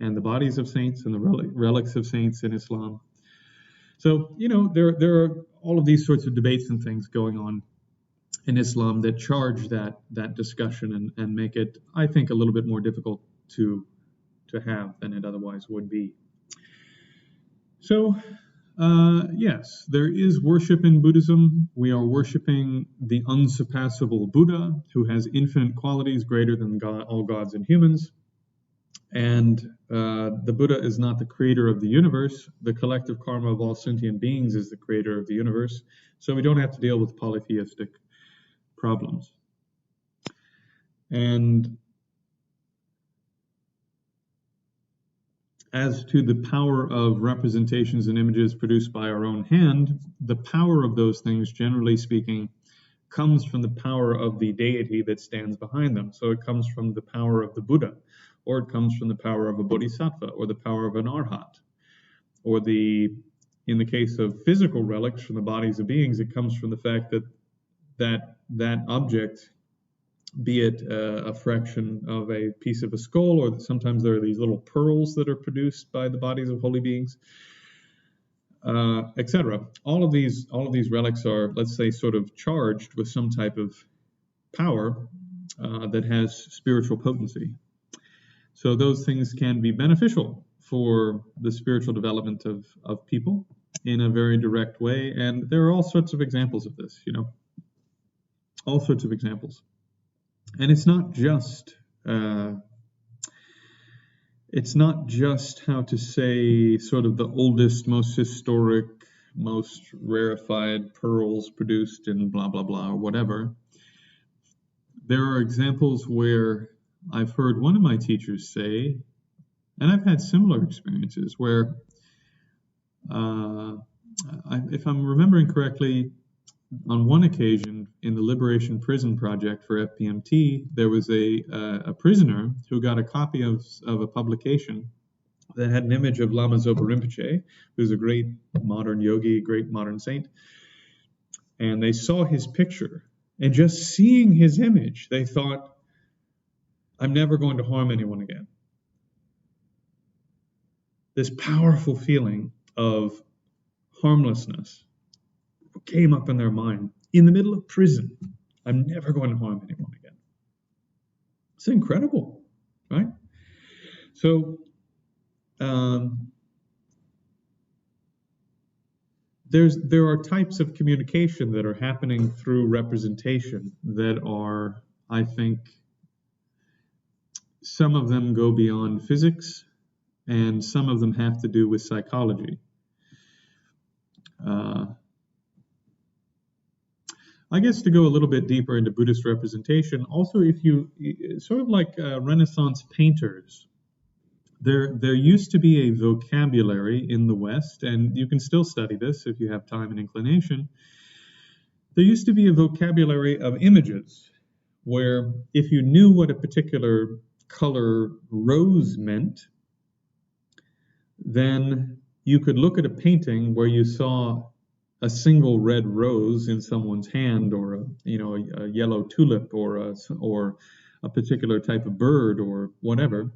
and the bodies of saints and the relics of saints in Islam. So, there are all of these sorts of debates and things going on in Islam that charge that discussion and make it, I think, a little bit more difficult to have than it otherwise would be. So, yes, there is worship in Buddhism. We are worshiping the unsurpassable Buddha, who has infinite qualities greater than God, all gods and humans. And the Buddha is not the creator of the universe. The collective karma of all sentient beings is the creator of the universe. So we don't have to deal with polytheistic problems. And as to the power of representations and images produced by our own hand, the power of those things, generally speaking, comes from the power of the deity that stands behind them. So it comes from the power of the Buddha, or it comes from the power of a bodhisattva, or the power of an arhat, or in the case of physical relics from the bodies of beings, it comes from the fact that object, be it a fraction of a piece of a skull, or sometimes there are these little pearls that are produced by the bodies of holy beings, etc. All of these relics are, let's say, sort of charged with some type of power that has spiritual potency. So those things can be beneficial for the spiritual development of people in a very direct way. And there are all sorts of examples of this, all sorts of examples. And it's not just how to say, sort of the oldest, most historic most rarefied pearls produced in blah, blah, blah, or whatever. There are examples where I've heard one of my teachers say, and I've had similar experiences where, if I'm remembering correctly, on one occasion in the Liberation Prison Project for FPMT, there was a prisoner who got a copy of a publication that had an image of Lama Zopa Rinpoche, who's a great modern yogi, great modern saint. And they saw his picture. And just seeing his image, they thought, I'm never going to harm anyone again. This powerful feeling of harmlessness came up in their mind in the middle of prison. I'm never going to harm anyone again. It's incredible, right? So there are types of communication that are happening through representation that are, I think, some of them go beyond physics, and some of them have to do with psychology. I guess to go a little bit deeper into Buddhist representation, also if you, sort of like Renaissance painters, there used to be a vocabulary in the West, and you can still study this if you have time and inclination. There used to be a vocabulary of images, where if you knew what a particular color rose meant, then you could look at a painting where you saw a single red rose in someone's hand, or a yellow tulip, or a particular type of bird, or whatever.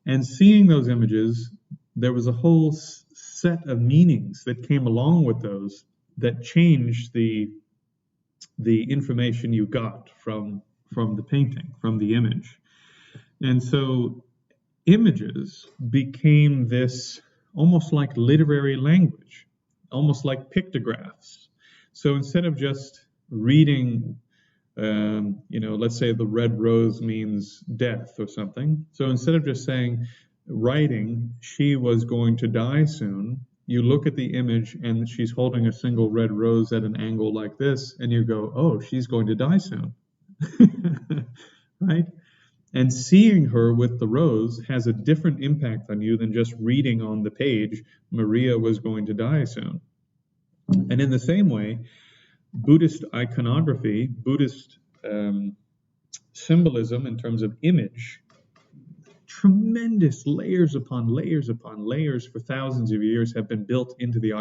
And seeing those images, there was a whole set of meanings that came along with those that changed the information you got from the painting, from the image. And so images became this almost like literary language, almost like pictographs. So instead of just reading, let's say the red rose means death or something. So instead of just writing, she was going to die soon, you look at the image and she's holding a single red rose at an angle like this, and you go, oh, she's going to die soon, right? And seeing her with the rose has a different impact on you than just reading on the page, Maria was going to die soon. And in the same way, Buddhist iconography, Buddhist symbolism in terms of image, tremendous layers upon layers upon layers for thousands of years have been built into the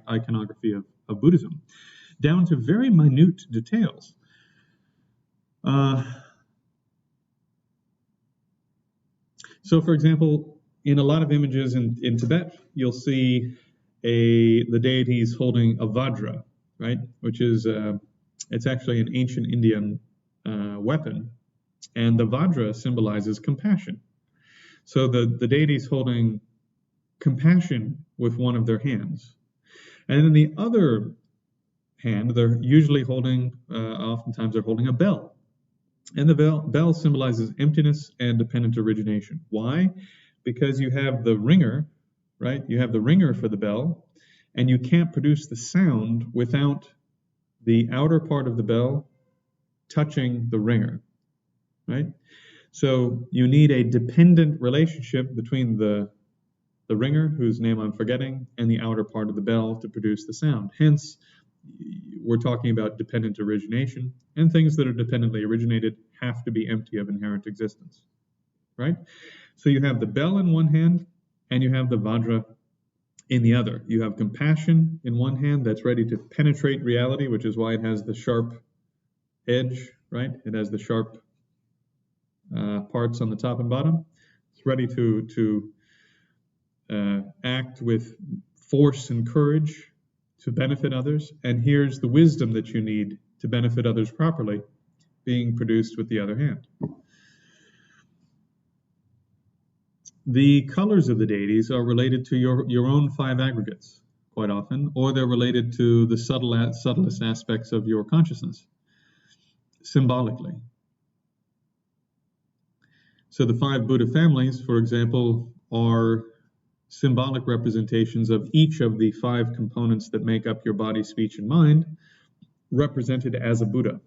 iconography of Buddhism, down to very minute details. So, for example, in a lot of images in Tibet, you'll see the deities holding a vajra, right? Which is, it's actually an ancient Indian weapon. And the vajra symbolizes compassion. So the deity's holding compassion with one of their hands. And in the other hand, they're usually oftentimes they're holding a bell. And the bell symbolizes emptiness and dependent origination. Why? Because you have the ringer, right? You have the ringer for the bell, and you can't produce the sound without the outer part of the bell touching the ringer, right? So you need a dependent relationship between the ringer, whose name I'm forgetting, and the outer part of the bell to produce the sound. Hence, we're talking about dependent origination, and things that are dependently originated have to be empty of inherent existence, right? So you have the bell in one hand, and you have the vajra in the other. You have compassion in one hand that's ready to penetrate reality, which is why it has the sharp edge, right? It has the sharp parts on the top and bottom. It's ready to act with force and courage to benefit others. And here's the wisdom that you need to benefit others properly, being produced with the other hand. The colors of the deities are related to your own five aggregates, quite often, or they're related to the subtlest aspects of your consciousness, symbolically. So the five Buddha families, for example, are symbolic representations of each of the 5 components that make up your body, speech, and mind, represented as a Buddha.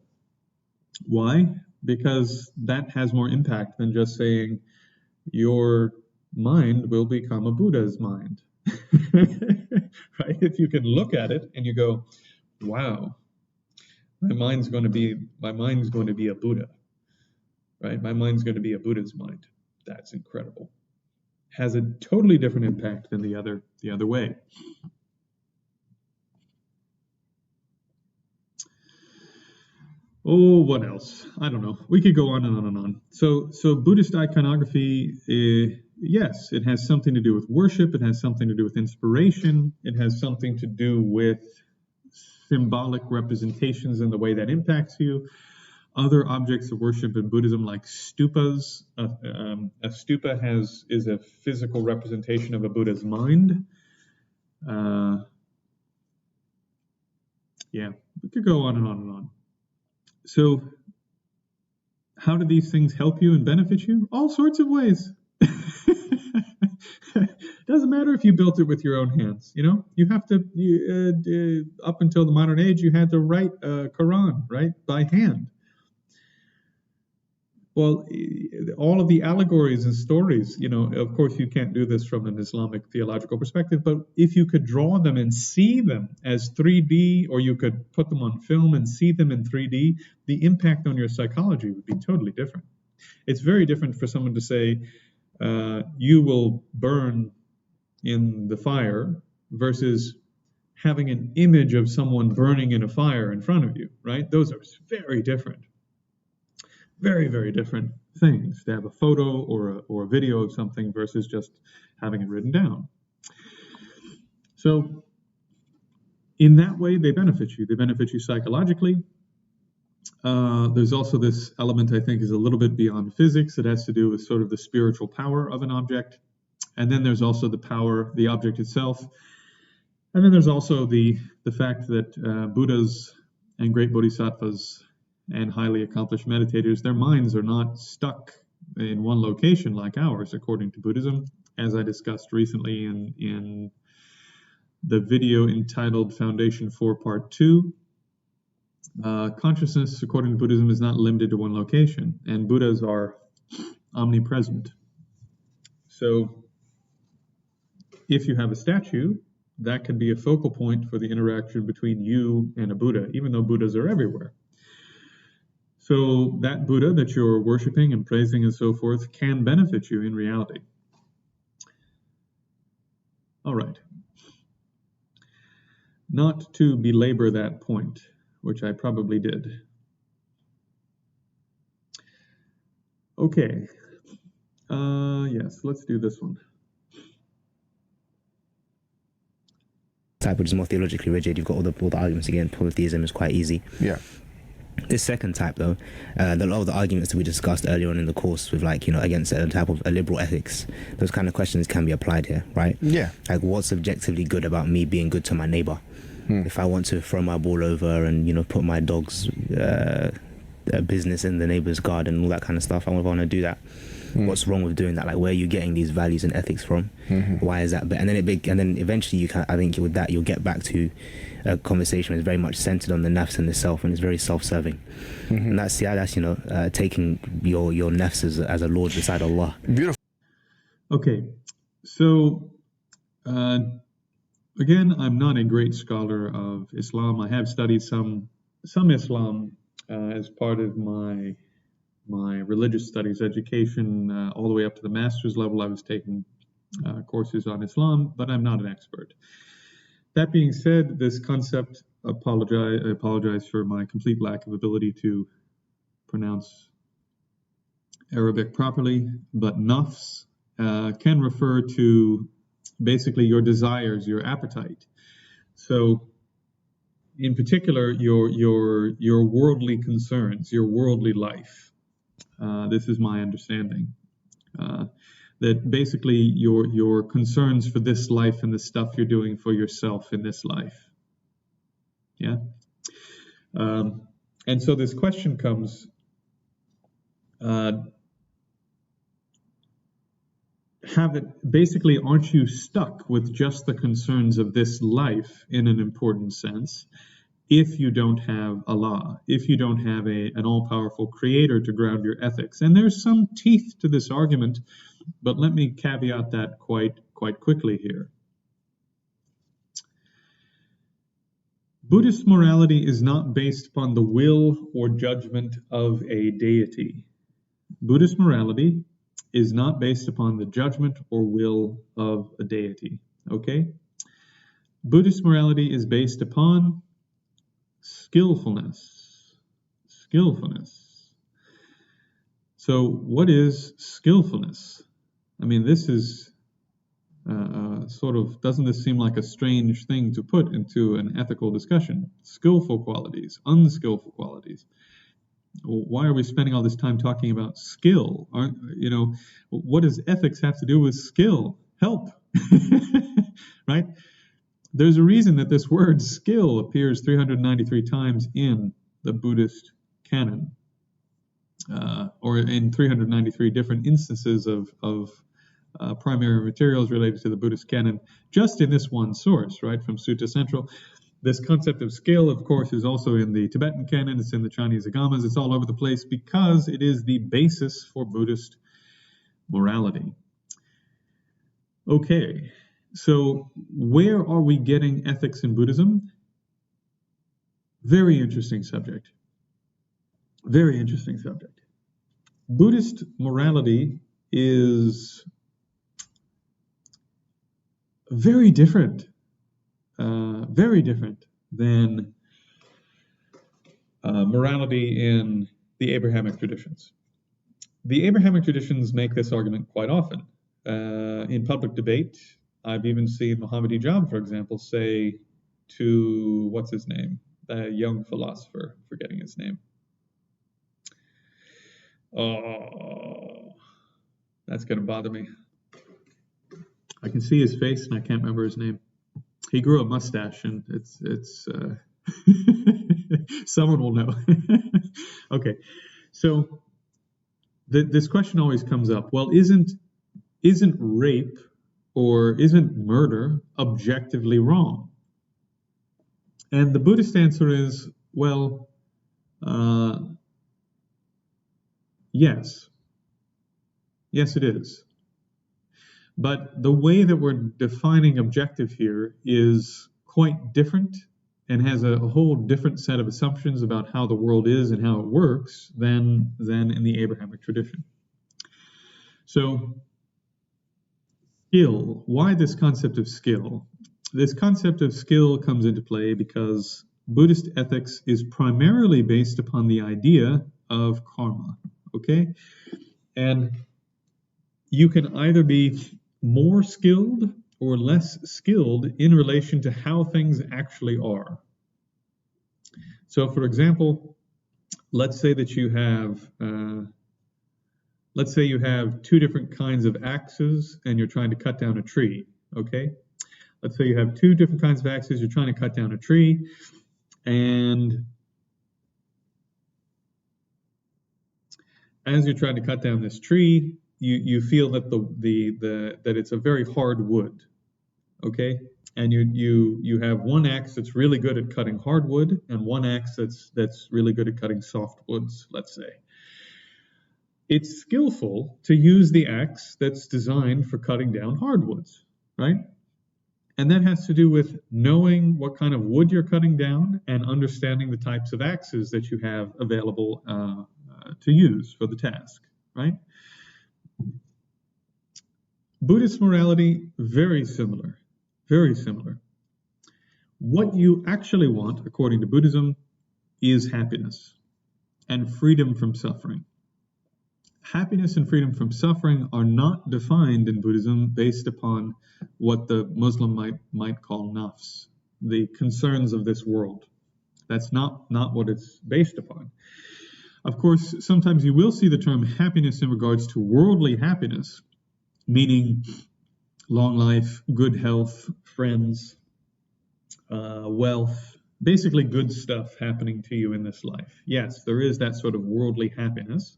Why? Because that has more impact than just saying your mind will become a Buddha's mind. Right? If you can look at it and you go, wow, my mind's going to be a Buddha. Right? My mind's going to be a Buddha's mind. That's incredible. Has a totally different impact than the other way. Oh, what else? I don't know. We could go on and on and on. So Buddhist iconography, yes, it has something to do with worship. It has something to do with inspiration. It has something to do with symbolic representations and the way that impacts you. Other objects of worship in Buddhism, like stupas. A stupa is a physical representation of a Buddha's mind. Yeah, we could go on and on and on. So, how do these things help you and benefit you? All sorts of ways. Doesn't matter if you built it with your own hands. You have to. Up until the modern age, you had to write a Quran, right, by hand. Well, all of the allegories and stories, of course you can't do this from an Islamic theological perspective, but if you could draw them and see them as 3D, or you could put them on film and see them in 3D, the impact on your psychology would be totally different. It's very different for someone to say, you will burn in the fire, versus having an image of someone burning in a fire in front of you, right? Those are very different. Very, very different things to have a photo or a video of something versus just having it written down. So in that way, they benefit you. They benefit you psychologically. There's also this element, I think, is a little bit beyond physics. It has to do with sort of the spiritual power of an object. And then there's also the power, the object itself. And then there's also the fact that Buddhas and great bodhisattvas and highly accomplished meditators, their minds are not stuck in one location like ours, according to Buddhism, as I discussed recently in the video entitled Foundation 4 Part 2. Consciousness, according to Buddhism, is not limited to one location, and Buddhas are omnipresent. So if you have a statue, that can be a focal point for the interaction between you and a Buddha, even though Buddhas are everywhere. So that Buddha that you're worshiping and praising and so forth can benefit you in reality. All right. Not to belabor that point, which I probably did. Okay. Yes, let's do this one. Type, which is more theologically rigid. You've got all the arguments again. Polytheism is quite easy. Yeah. This second type, though, a lot of the arguments that we discussed earlier on in the course with, against a type of a liberal ethics, those kind of questions can be applied here, right? Yeah. Like, what's objectively good about me being good to my neighbor? If I want to throw my ball over and, put my dog's business in the neighbor's garden and all that kind of stuff, I want to do that. What's wrong with doing that? Like, where are you getting these values and ethics from? Why is that? And then eventually I think with that you'll get back to a conversation that's very much centered on the nafs and the self, and it's very self-serving. And that's taking your nafs as a lord beside Allah. Beautiful. Okay, so again, I'm not a great scholar of Islam. I have studied some Islam as part of my religious studies education, all the way up to the master's level. I was taking courses on Islam, but I'm not an expert. That being said, this concept, I apologize for my complete lack of ability to pronounce Arabic properly, but nafs can refer to basically your desires, your appetite. So in particular, your worldly concerns, your worldly life. This is my understanding. That basically your concerns for this life and the stuff you're doing for yourself in this life. Yeah? And so this question comes, have it basically, aren't you stuck with just the concerns of this life in an important sense if you don't have Allah, if you don't have an all-powerful creator to ground your ethics? And there's some teeth to this argument, but let me caveat that quite quickly here. Buddhist morality is not based upon the will or judgment of a deity. Buddhist morality is not based upon the judgment or will of a deity, okay? Buddhist morality is based upon skillfulness. Skillfulness. So what is skillfulness? I mean, this is doesn't this seem like a strange thing to put into an ethical discussion? Skillful qualities, unskillful qualities. Why are we spending all this time talking about skill? What does ethics have to do with skill? Help, right? There's a reason that this word skill appears 393 times in the Buddhist canon, or in 393 different instances of primary materials related to the Buddhist canon, just in this one source, right, from Sutta Central. This concept of skill, of course, is also in the Tibetan canon, it's in the Chinese Agamas, it's all over the place because it is the basis for Buddhist morality. Okay, so where are we getting ethics in Buddhism? Very interesting subject. Very interesting subject. Buddhist morality is very different than morality in the Abrahamic traditions. The Abrahamic traditions make this argument quite often. In public debate, I've even seen Mohammed Hijab, for example, say to, what's his name? The young philosopher, forgetting his name. Oh, that's going to bother me. I can see his face and I can't remember his name. He grew a mustache, and it's someone will know. Okay, so this question always comes up. Well, isn't rape or isn't murder objectively wrong? And the Buddhist answer is, well, yes. Yes, it is. But the way that we're defining objective here is quite different and has a whole different set of assumptions about how the world is and how it works than in the Abrahamic tradition. So, skill. Why this concept of skill? This concept of skill comes into play because Buddhist ethics is primarily based upon the idea of karma, okay? And you can either be more skilled or less skilled in relation to how things actually are. So, for example, let's say that you have two different kinds of axes and you're trying to cut down a tree, okay? Let's say you have two different kinds of axes, you're trying to cut down a tree, and as you're trying to cut down this tree, you feel that that it's a very hard wood, okay? And you have one axe that's really good at cutting hardwood and one axe that's really good at cutting soft woods, let's say. It's skillful to use the axe that's designed for cutting down hardwoods, right? And that has to do with knowing what kind of wood you're cutting down and understanding the types of axes that you have available to use for the task, right? Buddhist morality, very similar, very similar. What you actually want, according to Buddhism, is happiness and freedom from suffering. Happiness and freedom from suffering are not defined in Buddhism based upon what the Muslim might call nafs, the concerns of this world. That's not what it's based upon. Of course, sometimes you will see the term happiness in regards to worldly happiness, meaning long life, good health, friends, wealth, basically good stuff happening to you in this life. Yes, there is that sort of worldly happiness,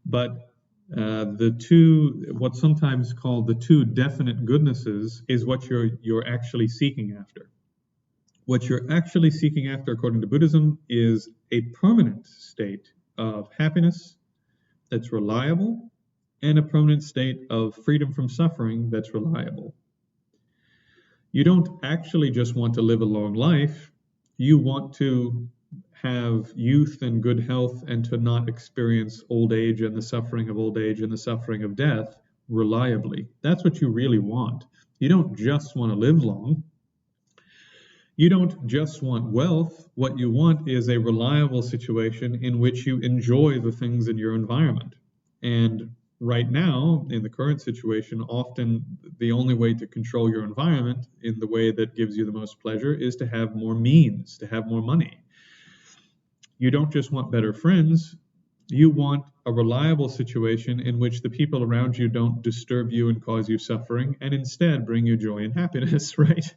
but The two, what's sometimes called the two definite goodnesses, is what you're actually seeking after. What you're actually seeking after, according to Buddhism, is a permanent state of happiness that's reliable, and a permanent state of freedom from suffering that's reliable. You don't actually just want to live a long life. You want to have youth and good health, and to not experience old age and the suffering of old age and the suffering of death reliably. That's what you really want. You don't just want to live long. You don't just want wealth. What you want is a reliable situation in which you enjoy the things in your environment. And right now, in the current situation, often the only way to control your environment in the way that gives you the most pleasure is to have more means, to have more money. You don't just want better friends. You want a reliable situation in which the people around you don't disturb you and cause you suffering, and instead bring you joy and happiness, right?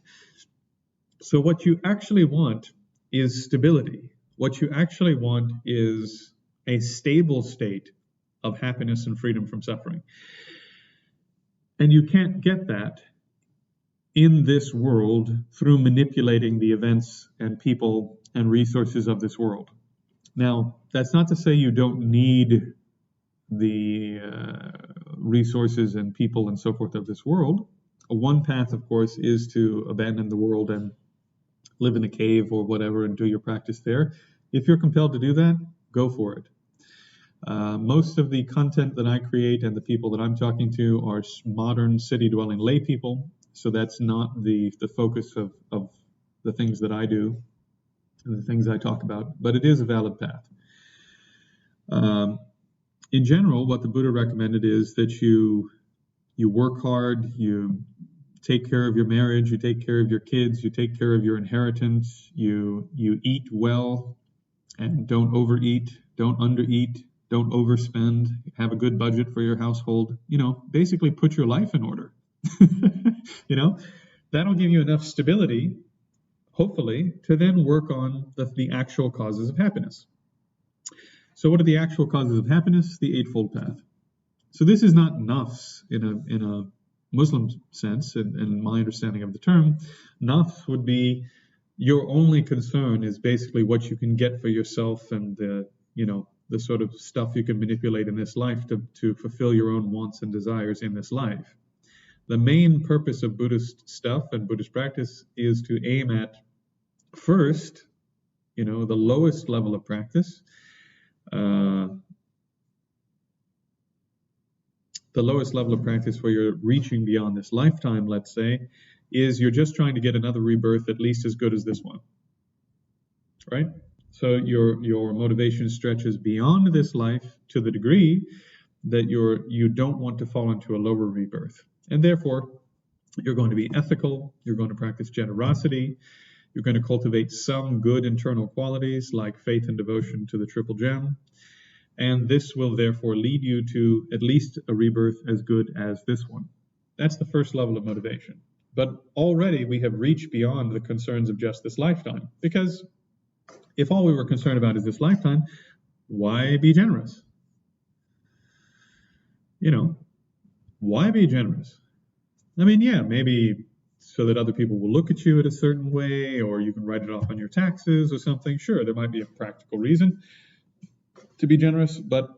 So what you actually want is stability. What you actually want is a stable state of happiness and freedom from suffering. And you can't get that in this world through manipulating the events and people and resources of this world. Now, that's not to say you don't need the resources and people and so forth of this world. One path, of course, is to abandon the world and live in a cave or whatever and do your practice there. If you're compelled to do that, go for it. Most of the content that I create and the people that I'm talking to are modern city-dwelling lay people, so that's not the focus of the things that I do and the things I talk about, but it is a valid path. In general, what the Buddha recommended is that you work hard, you take care of your marriage, you take care of your kids, you take care of your inheritance, you eat well and don't overeat, don't undereat, don't overspend, have a good budget for your household, basically put your life in order. That'll give you enough stability, hopefully, to then work on the actual causes of happiness. So what are the actual causes of happiness? The Eightfold Path. So this is not nafs in a Muslim sense, and my understanding of the term. Nafs would be your only concern is basically what you can get for yourself and the sort of stuff you can manipulate in this life to fulfill your own wants and desires in this life. The main purpose of Buddhist stuff and Buddhist practice is to aim at, first, the lowest level of practice. The lowest level of practice where you're reaching beyond this lifetime, let's say, is you're just trying to get another rebirth at least as good as this one, right? So your motivation stretches beyond this life to the degree that you don't want to fall into a lower rebirth. And therefore, you're going to be ethical, you're going to practice generosity, you're going to cultivate some good internal qualities like faith and devotion to the Triple Gem. And this will therefore lead you to at least a rebirth as good as this one. That's the first level of motivation. But already we have reached beyond the concerns of just this lifetime. Because if all we were concerned about is this lifetime, why be generous? Why be generous? I mean, yeah, maybe so that other people will look at you at a certain way, or you can write it off on your taxes or something. Sure, there might be a practical reason to be generous, but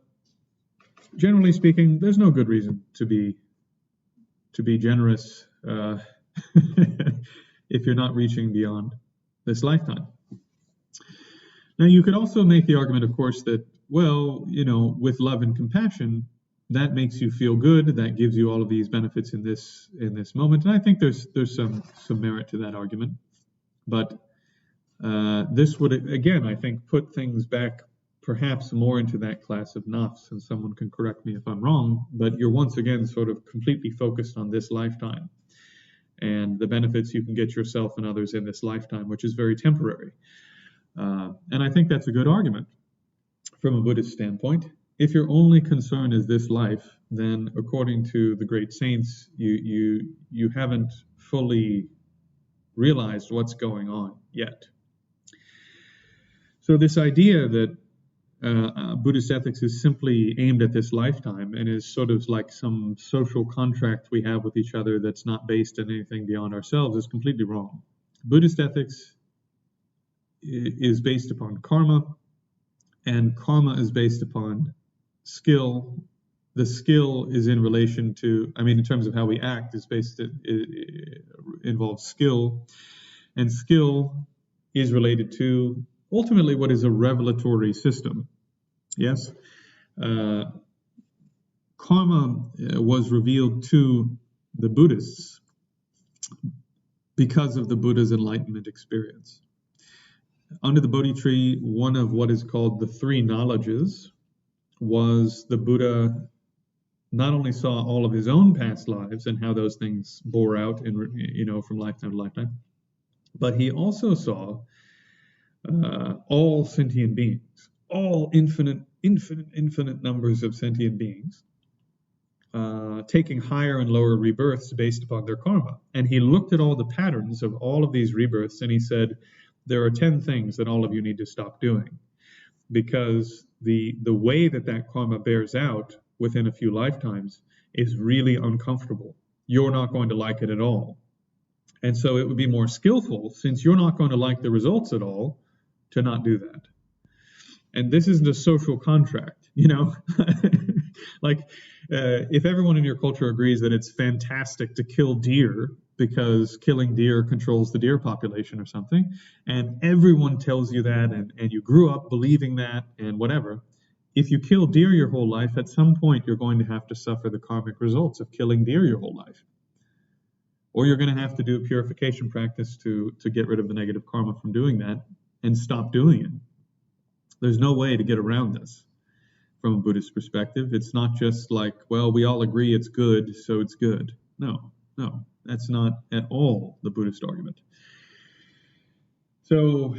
generally speaking, there's no good reason to be generous if you're not reaching beyond this lifetime. Now, you could also make the argument, of course, that, with love and compassion, that makes you feel good, that gives you all of these benefits in this moment. And I think there's some merit to that argument. But this would, again, I think, put things back perhaps more into that class of nafs, and someone can correct me if I'm wrong, but you're once again sort of completely focused on this lifetime and the benefits you can get yourself and others in this lifetime, which is very temporary. And I think that's a good argument from a Buddhist standpoint. If your only concern is this life, then according to the great saints, you haven't fully realized what's going on yet. So this idea that Buddhist ethics is simply aimed at this lifetime and is sort of like some social contract we have with each other that's not based on anything beyond ourselves is completely wrong. Buddhist ethics is based upon karma, and karma is based upon skill. The skill is in relation to, in terms of how we act, it involves skill, and skill is related to ultimately what is a revelatory system. Yes, karma was revealed to the Buddhists because of the Buddha's enlightenment experience. Under the Bodhi tree, one of what is called the three knowledges was the Buddha not only saw all of his own past lives and how those things bore out in, from lifetime to lifetime, but he also saw all sentient beings, all infinite numbers of sentient beings, taking higher and lower rebirths based upon their karma. And he looked at all the patterns of all of these rebirths and he said, there are 10 things that all of you need to stop doing, because the way that karma bears out within a few lifetimes is really uncomfortable. You're not going to like it at all. And so it would be more skillful, since you're not going to like the results at all, to not do that. And this isn't a social contract, if everyone in your culture agrees that it's fantastic to kill deer because killing deer controls the deer population or something, and everyone tells you that, and you grew up believing that and whatever, if you kill deer your whole life, at some point you're going to have to suffer the karmic results of killing deer your whole life. Or you're going to have to do a purification practice to get rid of the negative karma from doing that and stop doing it. There's no way to get around this from a Buddhist perspective. It's not just like, well, we all agree it's good, so it's good. No, that's not at all the Buddhist argument. So,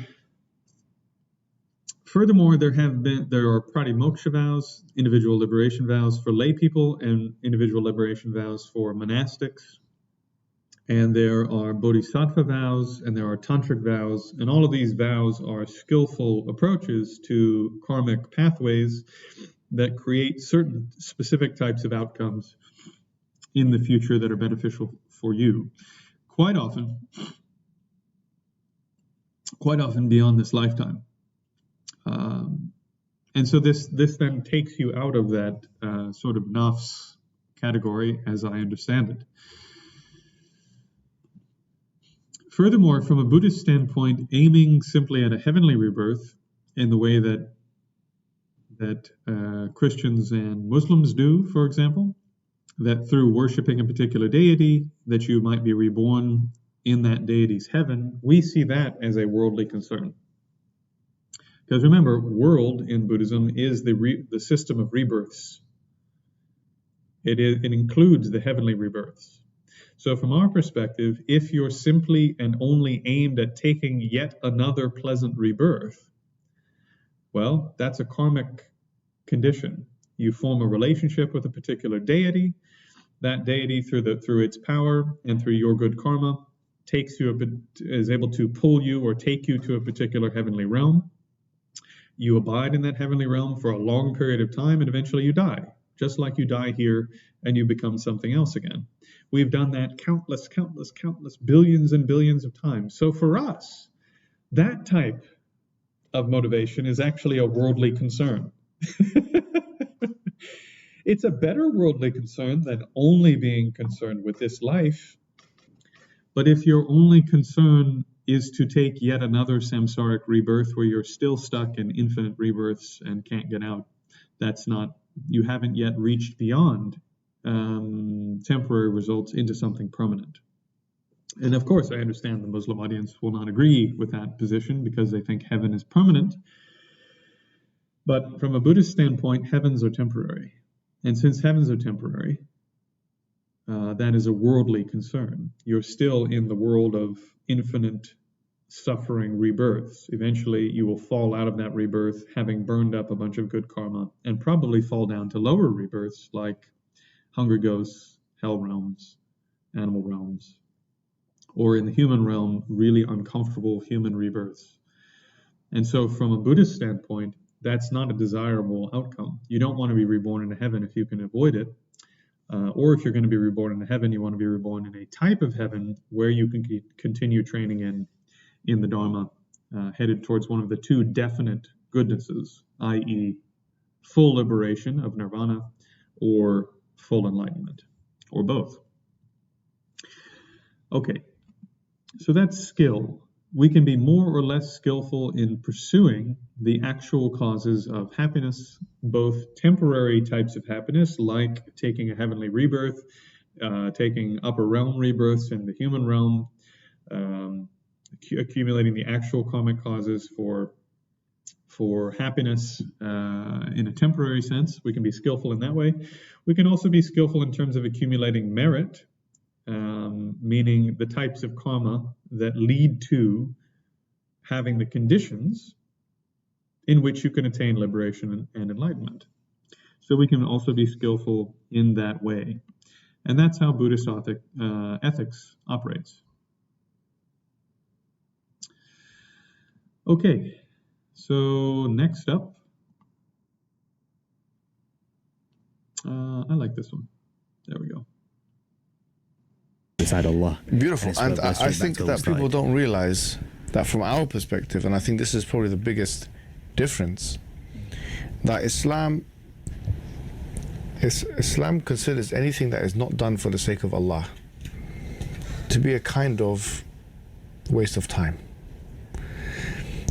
furthermore, there are pratimoksha vows, individual liberation vows for lay people, and individual liberation vows for monastics. And there are bodhisattva vows, and there are tantric vows, and all of these vows are skillful approaches to karmic pathways that create certain specific types of outcomes in the future that are beneficial for you. Quite often beyond this lifetime. And so this then takes you out of that sort of nafs category, as I understand it. Furthermore, from a Buddhist standpoint, aiming simply at a heavenly rebirth in the way that Christians and Muslims do, for example, that through worshiping a particular deity, that you might be reborn in that deity's heaven, we see that as a worldly concern. Because remember, world in Buddhism is the system of rebirths. It includes the heavenly rebirths. So from our perspective, if you're simply and only aimed at taking yet another pleasant rebirth, well, that's a karmic condition. You form a relationship with a particular deity. That deity, through its power and through your good karma, is able to pull you or take you to a particular heavenly realm. You abide in that heavenly realm for a long period of time, and eventually you die, just like you die here and you become something else again. We've done that countless billions and billions of times. So for us, that type of motivation is actually a worldly concern. It's a better worldly concern than only being concerned with this life. But if your only concern is to take yet another samsaric rebirth where you're still stuck in infinite rebirths and can't get out, you haven't yet reached beyond temporary results into something permanent. And of course, I understand the Muslim audience will not agree with that position because they think heaven is permanent. But from a Buddhist standpoint, heavens are temporary. And since heavens are temporary, that is a worldly concern. You're still in the world of infinite suffering rebirths. Eventually, you will fall out of that rebirth having burned up a bunch of good karma and probably fall down to lower rebirths like hungry ghosts, hell realms, animal realms, or in the human realm, really uncomfortable human rebirths. And so from a Buddhist standpoint, that's not a desirable outcome. You don't want to be reborn into heaven if you can avoid it. Or if you're going to be reborn into heaven, you want to be reborn in a type of heaven where you can continue training in the Dharma, headed towards one of the two definite goodnesses, i.e. full liberation of nirvana or full enlightenment, or both. Okay, so that's skill. We can be more or less skillful in pursuing the actual causes of happiness, both temporary types of happiness, like taking a heavenly rebirth, taking upper realm rebirths in the human realm, accumulating the actual karmic causes for happiness in a temporary sense. We can be skillful in that way. We can also be skillful in terms of accumulating merit, meaning the types of karma that lead to having the conditions in which you can attain liberation and enlightenment. So we can also be skillful in that way. And that's how Buddhist ethics operates. Okay, so next up, I like this one. There we go. Beside Allah. Beautiful. And that's I think that people don't realize that from our perspective, and I think this is probably the biggest difference, that Islam considers anything that is not done for the sake of Allah to be a kind of waste of time.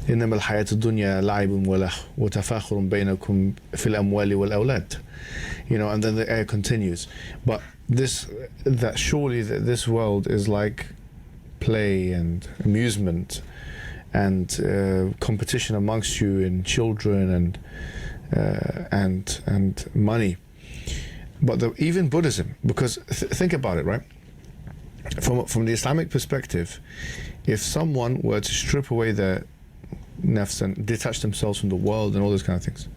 إنما الحياة الدنيا لعب وتفاخر بينكم في الأموال والأولاد. You know, and then the ayah continues. But surely this world is like play and amusement and competition amongst you in children and money. But even Buddhism, because think about it, right? From the Islamic perspective, if someone were to strip away their nafs and detach themselves from the world and all those kind of things,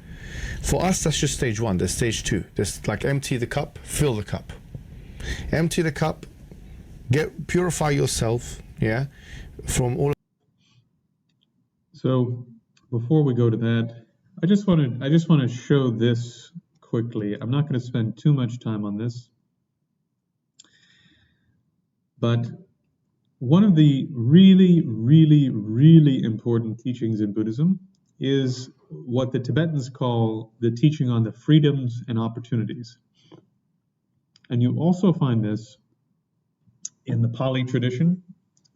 for us that's just stage one. There's stage two. There's like empty the cup, fill the cup. Empty the cup, purify yourself, yeah, from all. So before we go to that, I just want to show this quickly. I'm not going to spend too much time on this, but one of the really, really, really important teachings in Buddhism is what the Tibetans call the teaching on the freedoms and opportunities. And you also find this in the Pali tradition.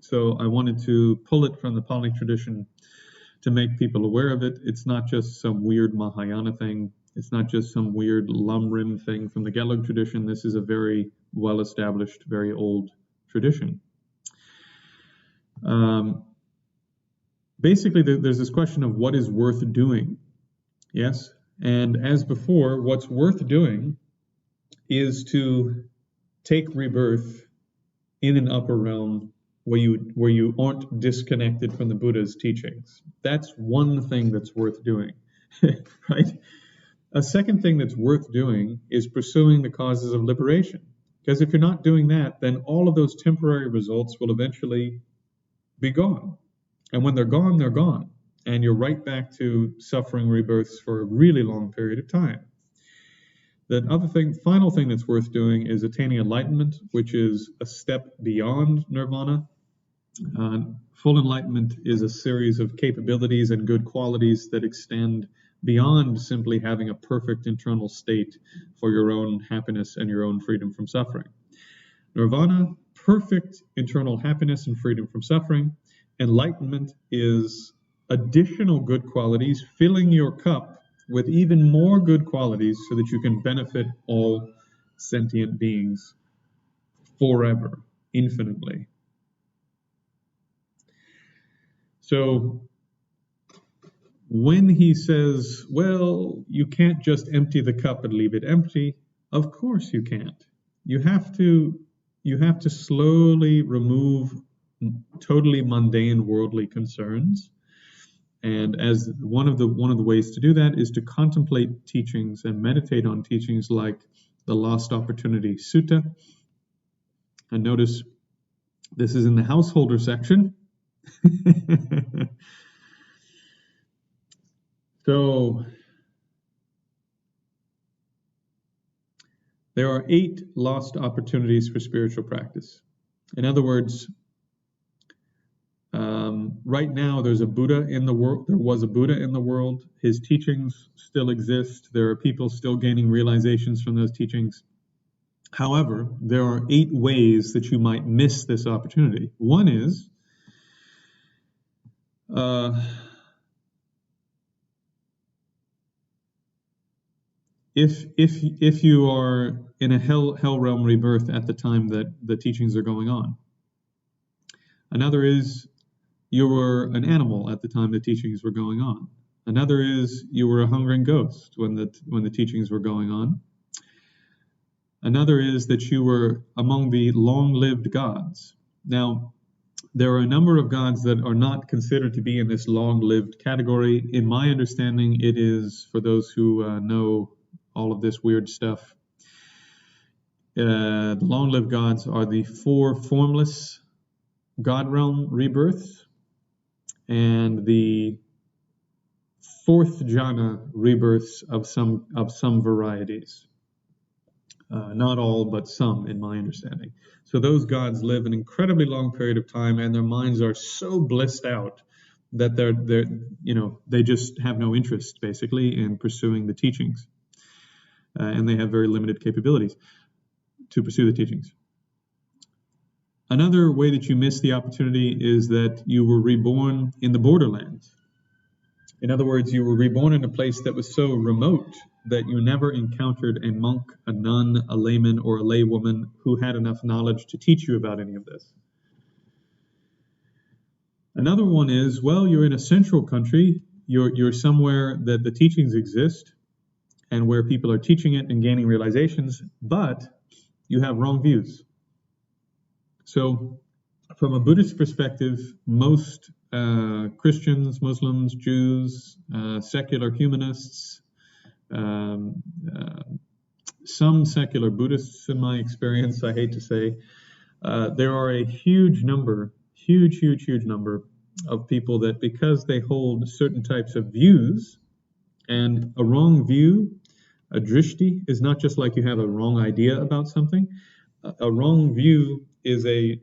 So I wanted to pull it from the Pali tradition to make people aware of it. It's not just some weird Mahayana thing. It's not just some weird Lamrim thing from the Gelug tradition. This is a very well-established, very old tradition. Basically, there's this question of what is worth doing. Yes? And as before, what's worth doing is to take rebirth in an upper realm where you aren't disconnected from the Buddha's teachings. That's one thing that's worth doing, right? A second thing that's worth doing is pursuing the causes of liberation. Because if you're not doing that, then all of those temporary results will eventually be gone. And when they're gone, they're gone. And you're right back to suffering rebirths for a really long period of time. The final thing that's worth doing is attaining enlightenment, which is a step beyond nirvana. Full enlightenment is a series of capabilities and good qualities that extend beyond simply having a perfect internal state for your own happiness and your own freedom from suffering. Nirvana, perfect internal happiness and freedom from suffering. Enlightenment is additional good qualities, filling your cup with even more good qualities so that you can benefit all sentient beings forever, infinitely. So when he says, well, you can't just empty the cup and leave it empty, of course you can't. You have to slowly remove totally mundane worldly concerns. And as one of the ways to do that is to contemplate teachings and meditate on teachings like the Lost Opportunity Sutta. And notice this is in the householder section. So there are 8 lost opportunities for spiritual practice. In other words, right now there's a Buddha in the world. There was a Buddha in the world. His teachings still exist. There are people still gaining realizations from those teachings. However, there are 8 ways that you might miss this opportunity. One is if you are in a hell realm rebirth at the time that the teachings are going on. Another is you were an animal at the time the teachings were going on. Another is you were a hungering ghost when the teachings were going on. Another is that you were among the long-lived gods. Now, there are a number of gods that are not considered to be in this long-lived category. In my understanding, it is, for those who know all of this weird stuff, the long-lived gods are the 4 formless God realm rebirths and the 4th jhana rebirths of some varieties. Not all, but some, in my understanding. So those gods live an incredibly long period of time, and their minds are so blissed out that they just have no interest, basically, in pursuing the teachings, and they have very limited capabilities to pursue the teachings. Another way that you miss the opportunity is that you were reborn in the borderlands. In other words, you were reborn in a place that was so remote that you never encountered a monk, a nun, a layman, or a laywoman who had enough knowledge to teach you about any of this. Another one is, well, you're in a central country, you're somewhere that the teachings exist and where people are teaching it and gaining realizations, but you have wrong views. So from a Buddhist perspective, most Christians, Muslims, Jews, secular humanists, some secular Buddhists, in my experience, I hate to say, there are a huge number of people that, because they hold certain types of views, and a wrong view, a drishti, is not just like you have a wrong idea about something. A wrong view is a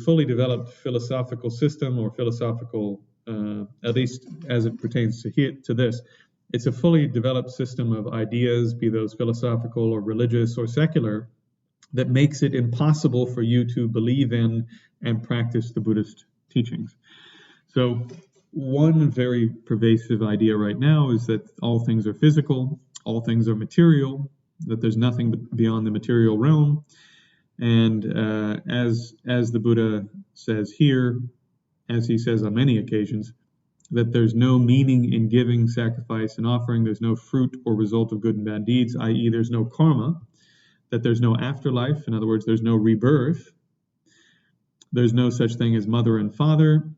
fully developed philosophical system, or philosophical, at least as it pertains to this. It's a fully developed system of ideas, be those philosophical or religious or secular, that makes it impossible for you to believe in and practice the Buddhist teachings. So one very pervasive idea right now is that all things are physical, all things are material, that there's nothing beyond the material realm. And as the Buddha says here, as he says on many occasions, that there's no meaning in giving, sacrifice, and offering. There's no fruit or result of good and bad deeds, i.e. there's no karma, that there's no afterlife. In other words, there's no rebirth. There's no such thing as mother and father,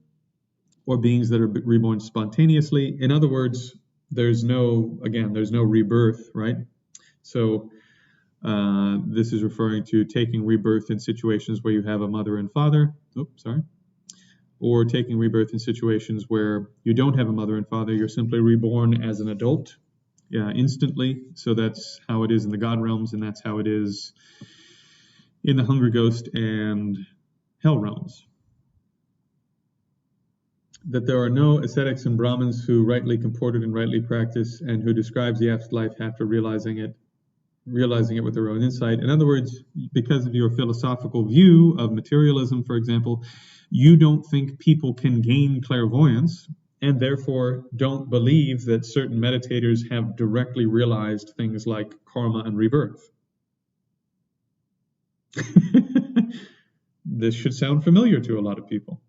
or beings that are reborn spontaneously. In other words, there's no rebirth, right? So this is referring to taking rebirth in situations where you have a mother and father. Or taking rebirth in situations where you don't have a mother and father, you're simply reborn as an adult instantly. So that's how it is in the God realms, and that's how it is in the Hungry Ghost and Hell realms. That there are no ascetics and Brahmins who rightly comported and rightly practice, and who describes the afterlife after realizing it with their own insight. In other words, because of your philosophical view of materialism, for example, you don't think people can gain clairvoyance, and therefore don't believe that certain meditators have directly realized things like karma and rebirth. This should sound familiar to a lot of people.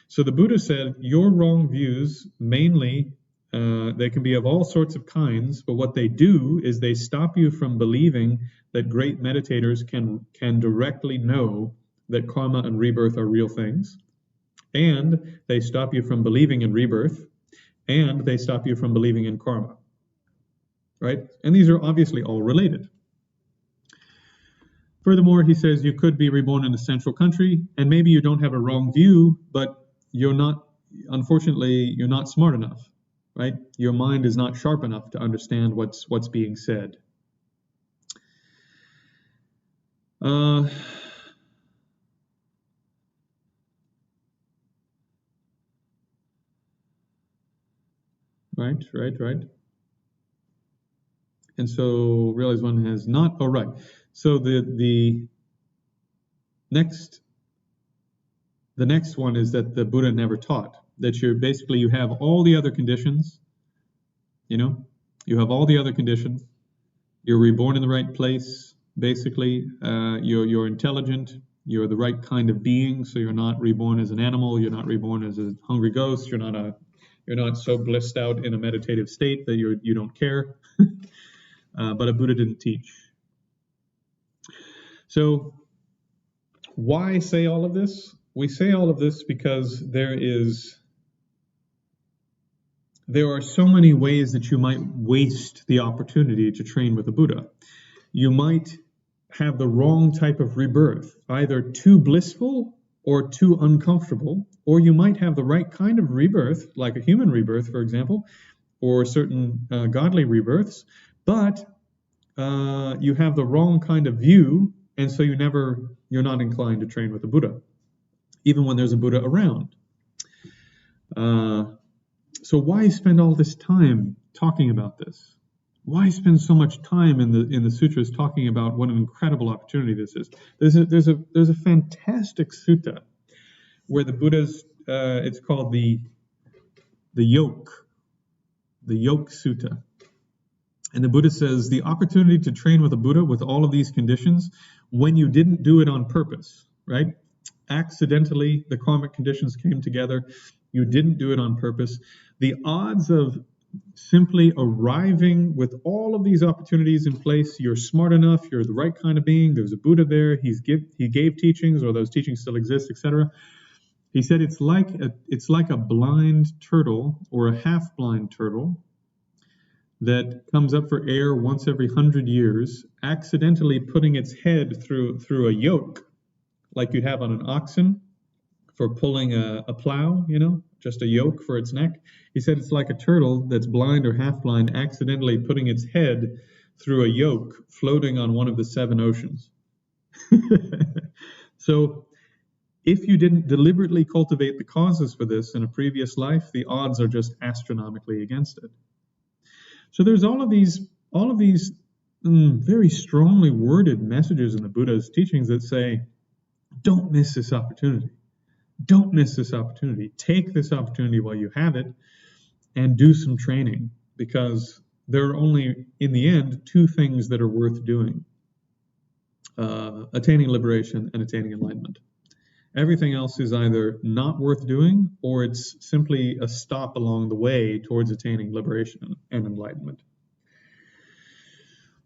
So the Buddha said, your wrong views, mainly, they can be of all sorts of kinds, but what they do is they stop you from believing that great meditators can directly know that karma and rebirth are real things, and they stop you from believing in rebirth, and they stop you from believing in karma, right? And these are obviously all related. Furthermore, he says you could be reborn in a central country, and maybe you don't have a wrong view, but unfortunately, you're not smart enough, right? Your mind is not sharp enough to understand what's being said. Right. And so realize one has not. Oh, right. So the next one is that the Buddha never taught that you have all the other conditions. You have all the other conditions. You're reborn in the right place. Basically, you're intelligent. You're the right kind of being. So you're not reborn as an animal. You're not reborn as a hungry ghost. You're not so blissed out in a meditative state that you don't care. But a Buddha didn't teach. So why say all of this? We say all of this because there are so many ways that you might waste the opportunity to train with a Buddha. You might have the wrong type of rebirth, either too blissful or too uncomfortable, or you might have the right kind of rebirth, like a human rebirth, for example, or certain godly rebirths, but you have the wrong kind of view, and so you're not inclined to train with a Buddha, even when there's a Buddha around. So why spend all this time talking about this? Why spend so much time in the sutras talking about what an incredible opportunity this is? There's a fantastic sutta where the Buddha's it's called the yoke sutta. And the Buddha says the opportunity to train with a Buddha with all of these conditions, when you didn't do it on purpose, right? Accidentally, the karmic conditions came together. You didn't do it on purpose. The odds of simply arriving with all of these opportunities in place, you're smart enough, you're the right kind of being, there's a Buddha there, he gave teachings, or those teachings still exist, etc. He said it's like a blind turtle or a half-blind turtle that comes up for air once every 100 years, accidentally putting its head through a yoke, like you'd have on an oxen for pulling a plow, just a yoke for its neck. He said it's like a turtle that's blind or half blind, accidentally putting its head through a yoke floating on one of the 7 oceans. So if you didn't deliberately cultivate the causes for this in a previous life, the odds are just astronomically against it. So there's all of these very strongly worded messages in the Buddha's teachings that say, don't miss this opportunity. Don't miss this opportunity. Take this opportunity while you have it and do some training, because there are only, in the end, 2 things that are worth doing. Attaining liberation and attaining enlightenment. Everything else is either not worth doing, or it's simply a stop along the way towards attaining liberation and enlightenment.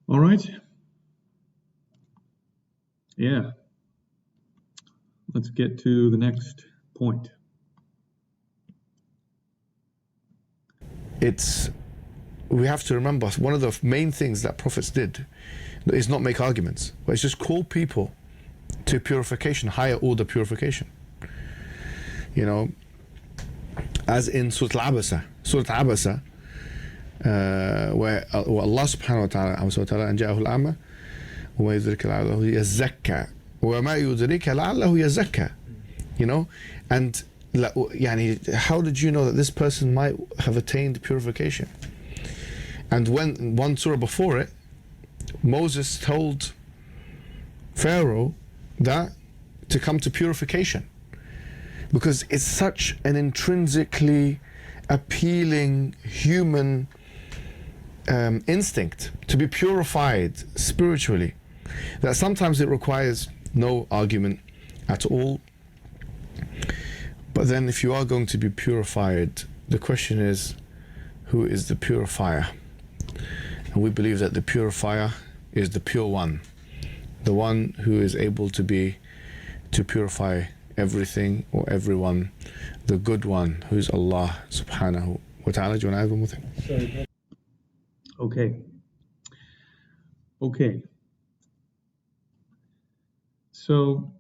All right? Yeah. Let's get to the next point. We have to remember, one of the main things that prophets did is not make arguments, but it's just call people to purification, higher order purification. As in Surah Al-Abasa, where Allah subhanahu wa ta'ala, أن جاءه الأعمى وما يدرك لعله يزكى وما يدرك لعله يزكى. And how did you know that this person might have attained purification? And when one surah before it, Moses told Pharaoh that to come to purification, because it's such an intrinsically appealing human instinct to be purified spiritually, that sometimes it requires no argument at all. But then if you are going to be purified, the question is, who is the purifier? And we believe that the purifier is the pure one, the one who is able to purify everything or everyone, the good one, who's Allah subhanahu wa ta'ala. Do you want to add one more thing? Okay. So,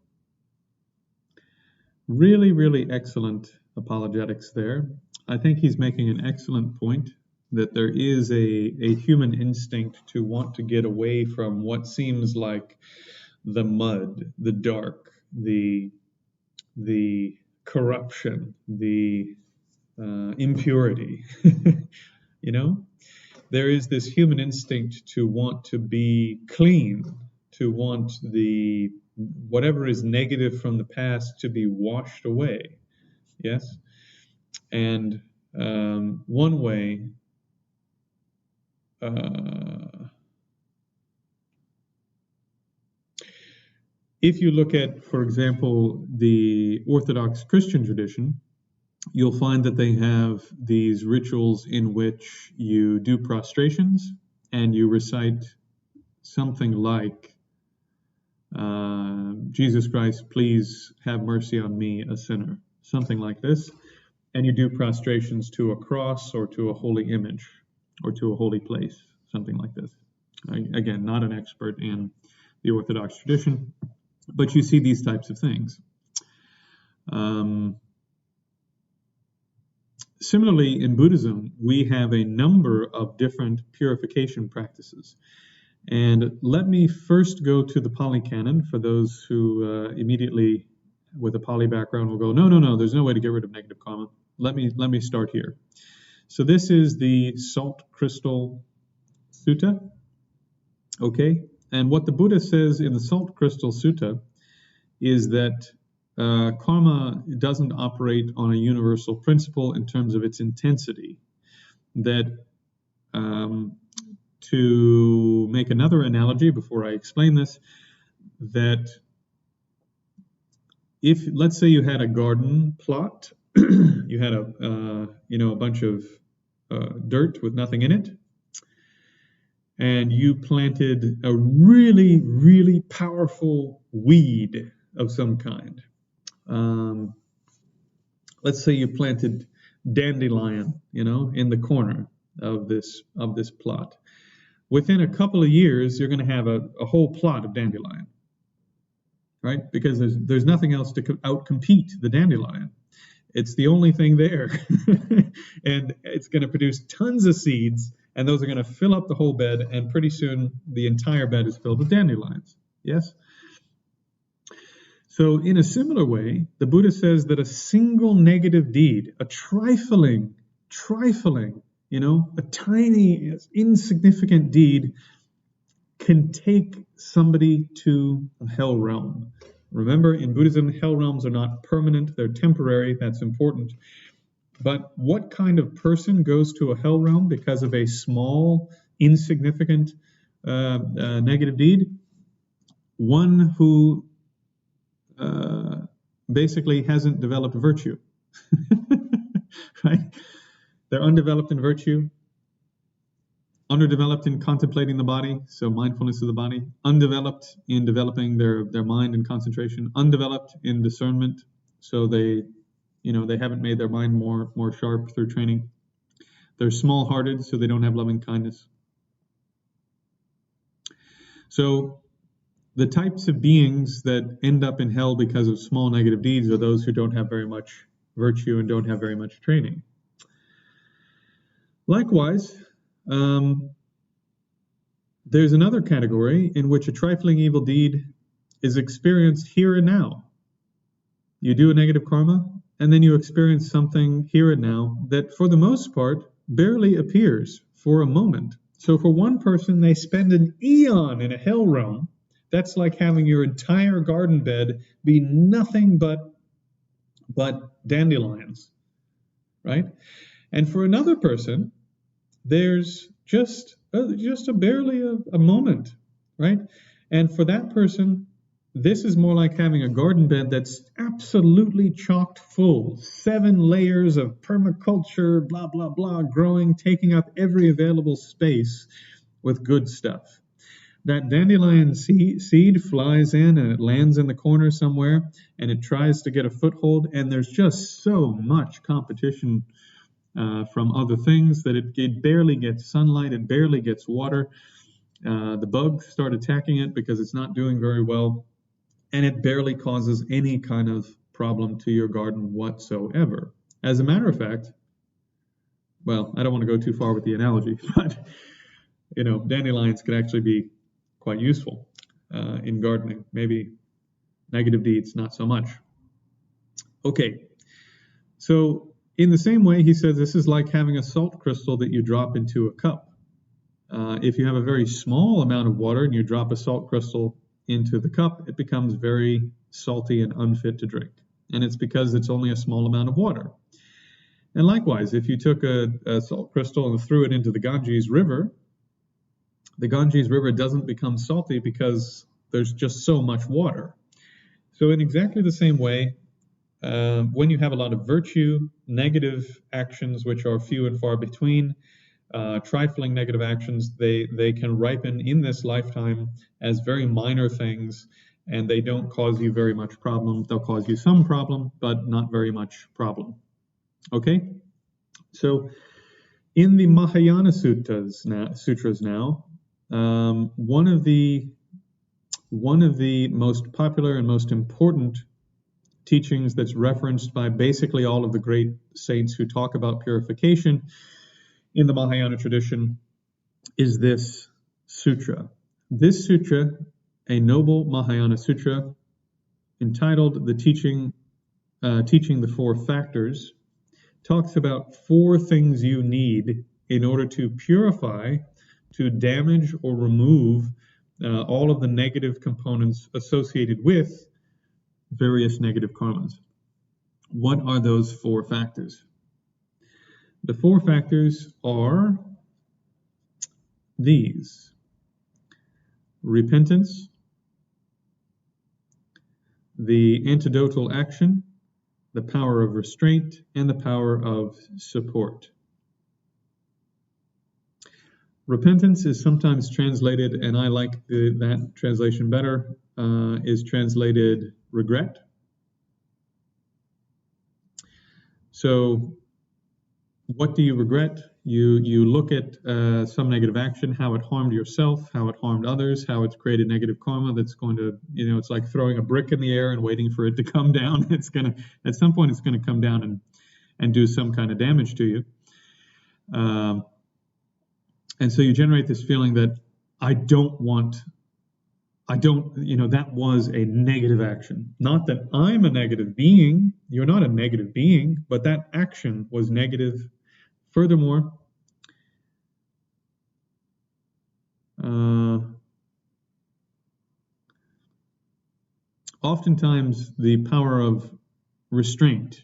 really, really excellent apologetics there. I think he's making an excellent point that there is a human instinct to want to get away from what seems like the mud, the dark, the corruption, the impurity. You know, there is this human instinct to want to be clean, to want the whatever is negative from the past to be washed away. Yes, and one way. If you look at, for example, the Orthodox Christian tradition, you'll find that they have these rituals in which you do prostrations and you recite something like, Jesus Christ, please have mercy on me, a sinner, something like this. And you do prostrations to a cross or to a holy image or to a holy place, something like this. Again, not an expert in the Orthodox tradition, but you see these types of things. Similarly, in Buddhism, we have a number of different purification practices. And let me first go to the Pali Canon for those who immediately, with a Pali background, will go, no, there's no way to get rid of negative karma. Let me start here. So this is the Salt Crystal Sutta. Okay, and what the Buddha says in the Salt Crystal Sutta is that karma doesn't operate on a universal principle in terms of its intensity. That, to make another analogy before I explain this, that if, let's say you had a garden plot, you had a bunch of dirt with nothing in it, and you planted a really, really powerful weed of some kind. Let's say you planted dandelion, in the corner of this plot. Within a couple of years, you're going to have a whole plot of dandelion, right? Because there's nothing else to outcompete the dandelion. It's the only thing there. And it's going to produce tons of seeds, and those are going to fill up the whole bed, and pretty soon the entire bed is filled with dandelions. Yes? So in a similar way, the Buddha says that a single negative deed, a trifling, a tiny, insignificant deed can take somebody to a hell realm. Remember, in Buddhism, hell realms are not permanent, they're temporary, that's important. But what kind of person goes to a hell realm because of a small, insignificant negative deed? One who basically hasn't developed virtue, right? They're undeveloped in virtue, underdeveloped in contemplating the body, so mindfulness of the body, undeveloped in developing their mind and concentration, undeveloped in discernment, so they haven't made their mind more sharp through training. They're small-hearted, so they don't have loving kindness. So the types of beings that end up in hell because of small negative deeds are those who don't have very much virtue and don't have very much training. Likewise, there's another category in which a trifling evil deed is experienced here and now. You do a negative karma, and then you experience something here and now that, for the most part, barely appears for a moment. So for one person, they spend an eon in a hell realm. That's like having your entire garden bed be nothing but dandelions, right? And for another person, there's just barely a moment, right? And for that person, this is more like having a garden bed that's absolutely chocked full, 7 layers of permaculture, blah, blah, blah, growing, taking up every available space with good stuff. That dandelion seed flies in and it lands in the corner somewhere, and it tries to get a foothold, and there's just so much competition from other things that it barely gets sunlight, it barely gets water. The bugs start attacking it because it's not doing very well, and it barely causes any kind of problem to your garden whatsoever. As a matter of fact, well, I don't want to go too far with the analogy, but dandelions could actually be quite useful in gardening. Maybe negative deeds, not so much. Okay, so in the same way, he says this is like having a salt crystal that you drop into a cup. If you have a very small amount of water and you drop a salt crystal into the cup, it becomes very salty and unfit to drink. And it's because it's only a small amount of water. And likewise, if you took a salt crystal and threw it into the Ganges River doesn't become salty because there's just so much water. So in exactly the same way, when you have a lot of virtue, negative actions, which are few and far between, trifling negative actions, they can ripen in this lifetime as very minor things, and they don't cause you very much problem. They'll cause you some problem, but not very much problem. Okay? So in the Mahayana Sutras now, one of the most popular and most important teachings that's referenced by basically all of the great saints who talk about purification in the Mahayana tradition is this sutra. This sutra, a noble Mahayana sutra entitled "The Teaching the Four Factors," talks about 4 things you need in order to purify, to damage or remove all of the negative components associated with various negative karmas. What are those 4 factors? The 4 factors are these: repentance, the antidotal action, the power of restraint, and the power of support. Repentance is sometimes translated, and I like that translation better, is translated regret. So what do you regret? You look at some negative action, how it harmed yourself, how it harmed others, how it's created negative karma that's going to, it's like throwing a brick in the air and waiting for it to come down. At some point it's going to come down and do some kind of damage to you. And so you generate this feeling that that was a negative action. Not that I'm a negative being. You're not a negative being, but that action was negative. Furthermore, oftentimes the power of restraint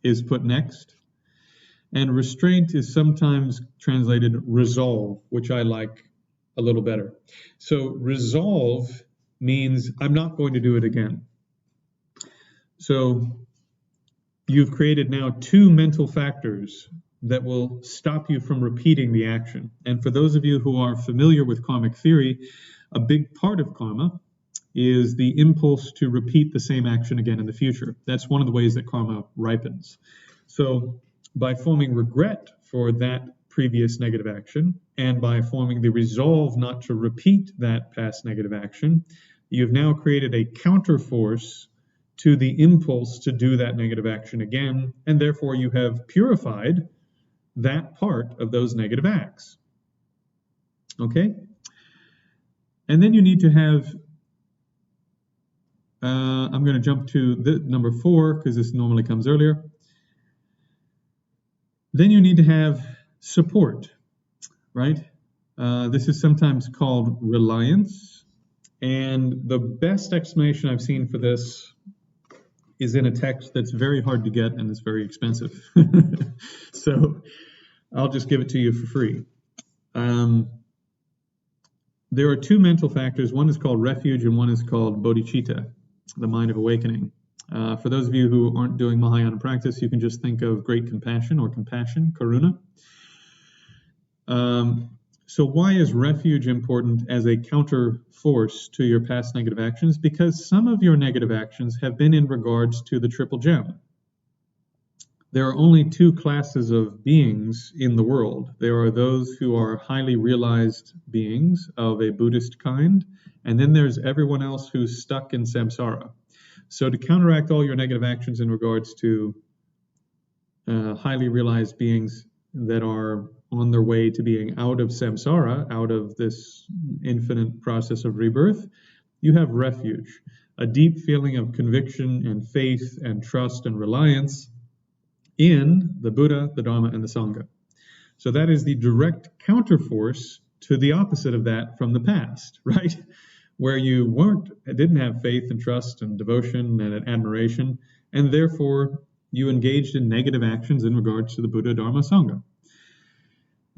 is put next. And restraint is sometimes translated resolve, which I like a little better. So resolve means I'm not going to do it again. So you've created now 2 mental factors that will stop you from repeating the action. And for those of you who are familiar with karmic theory, a big part of karma is the impulse to repeat the same action again in the future. That's one of the ways that karma ripens. So by forming regret for that previous negative action, and by forming the resolve not to repeat that past negative action, you've now created a counterforce to the impulse to do that negative action again, and therefore you have purified that part of those negative acts. Okay? And then you need to have, I'm going to jump to the number 4, because this normally comes earlier. Then you need to have support, right? This is sometimes called reliance. And the best explanation I've seen for this is in a text that's very hard to get and it's very expensive. So I'll just give it to you for free. There are 2 mental factors. One is called refuge and one is called bodhicitta, the mind of awakening. For those of you who aren't doing Mahayana practice, you can just think of great compassion or compassion, karuna. So why is refuge important as a counter force to your past negative actions? Because some of your negative actions have been in regards to the triple gem. There are only 2 classes of beings in the world. There are those who are highly realized beings of a Buddhist kind, and then there's everyone else who's stuck in samsara. So to counteract all your negative actions in regards to highly realized beings that are on their way to being out of samsara, out of this infinite process of rebirth, you have refuge, a deep feeling of conviction and faith and trust and reliance in the Buddha, the Dharma, and the Sangha. So that is the direct counterforce to the opposite of that from the past, right? Where you didn't have faith and trust and devotion and admiration, and therefore you engaged in negative actions in regards to the Buddha, Dharma, Sangha.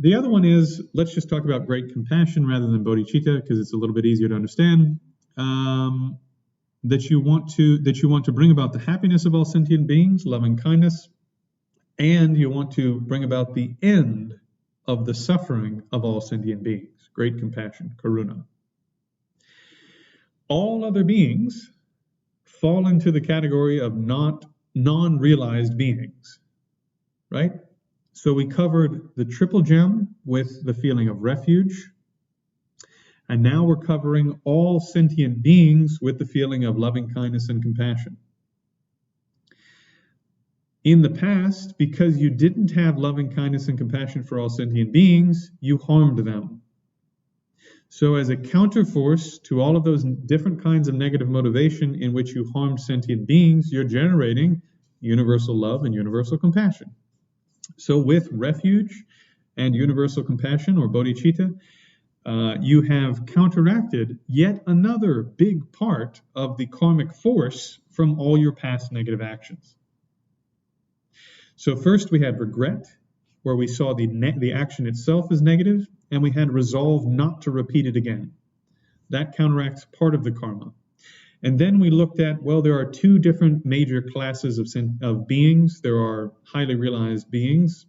The other one is, let's just talk about great compassion rather than bodhicitta, because it's a little bit easier to understand. That you want to bring about the happiness of all sentient beings, loving kindness, and you want to bring about the end of the suffering of all sentient beings, great compassion, karuna. All other beings fall into the category of non-realized beings, right? So we covered the triple gem with the feeling of refuge, and now we're covering all sentient beings with the feeling of loving kindness and compassion. In the past, because you didn't have loving kindness and compassion for all sentient beings, you harmed them. So as a counterforce to all of those different kinds of negative motivation in which you harmed sentient beings, you're generating universal love and universal compassion. So with refuge and universal compassion, or bodhicitta, you have counteracted yet another big part of the karmic force from all your past negative actions. So first we had regret, where we saw the action itself as negative, and we had resolve not to repeat it again. That counteracts part of the karma. And then we looked at, well, there are two different major classes of beings. There are highly realized beings,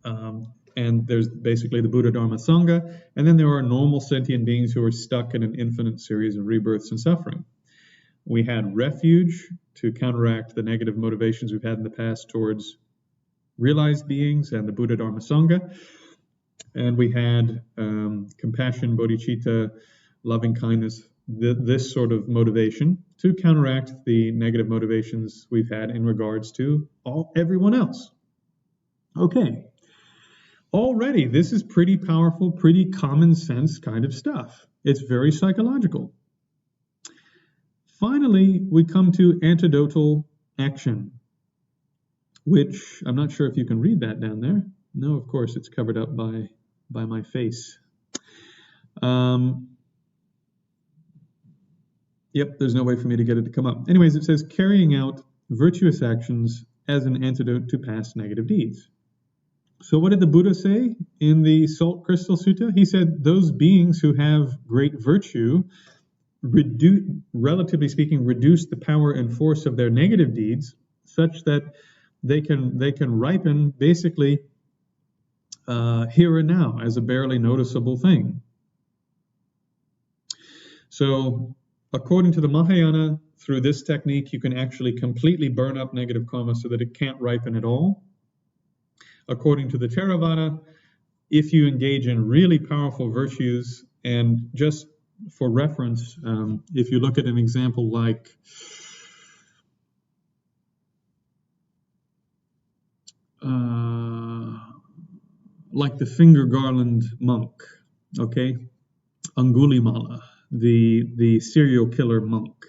and there's basically the Buddha, Dharma, Sangha, and then there are normal sentient beings who are stuck in an infinite series of rebirths and suffering. We had refuge to counteract the negative motivations we've had in the past towards realized beings and the Buddha, Dharma, Sangha. And we had compassion, bodhicitta, loving kindness, this sort of motivation to counteract the negative motivations we've had in regards to everyone else. Okay. Already, this is pretty powerful, pretty common sense kind of stuff. It's very psychological. Finally, we come to antidotal action, which I'm not sure if you can read that down there. No, of course, it's covered up by my face. Yep, there's no way for me to get it to come up. Anyways, it says carrying out virtuous actions as an antidote to past negative deeds. So what did the Buddha say in the Salt Crystal Sutta? He said those beings who have great virtue, relatively speaking, reduce the power and force of their negative deeds such that they can ripen basically here and now as a barely noticeable thing. So according to the Mahayana, through this technique, you can actually completely burn up negative karma so that it can't ripen at all. According to the Theravada, if you engage in really powerful virtues, and just for reference, if you look at an example like the finger garland monk, okay, Angulimala, the serial killer monk.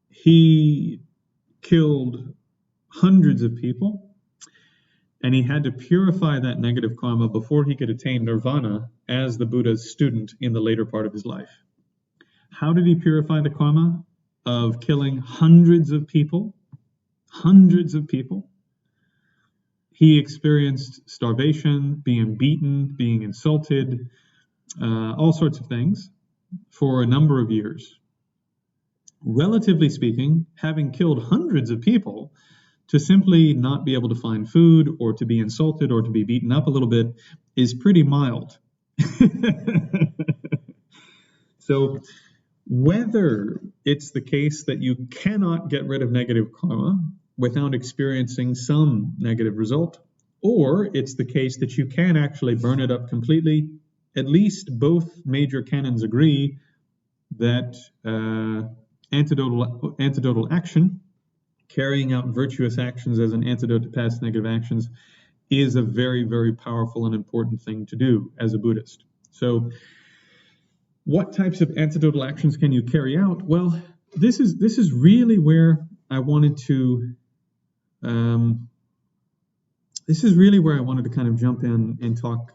He killed hundreds of people, and he had to purify that negative karma before he could attain nirvana as the Buddha's student in the later part of his life. How did he purify the karma of killing hundreds of people? Hundreds of people. He experienced starvation, being beaten, being insulted, all sorts of things for a number of years. Relatively speaking, having killed hundreds of people, to simply not be able to find food or to be insulted or to be beaten up a little bit is pretty mild. So whether it's the case that you cannot get rid of negative karma without experiencing some negative result, or it's the case that you can actually burn it up completely, at least both major canons agree that antidotal action carrying out virtuous actions as an antidote to past negative actions is a very, very powerful and important thing to do as a Buddhist. So what types of antidotal actions can you carry out? Well, this is really where I wanted to kind of jump in and talk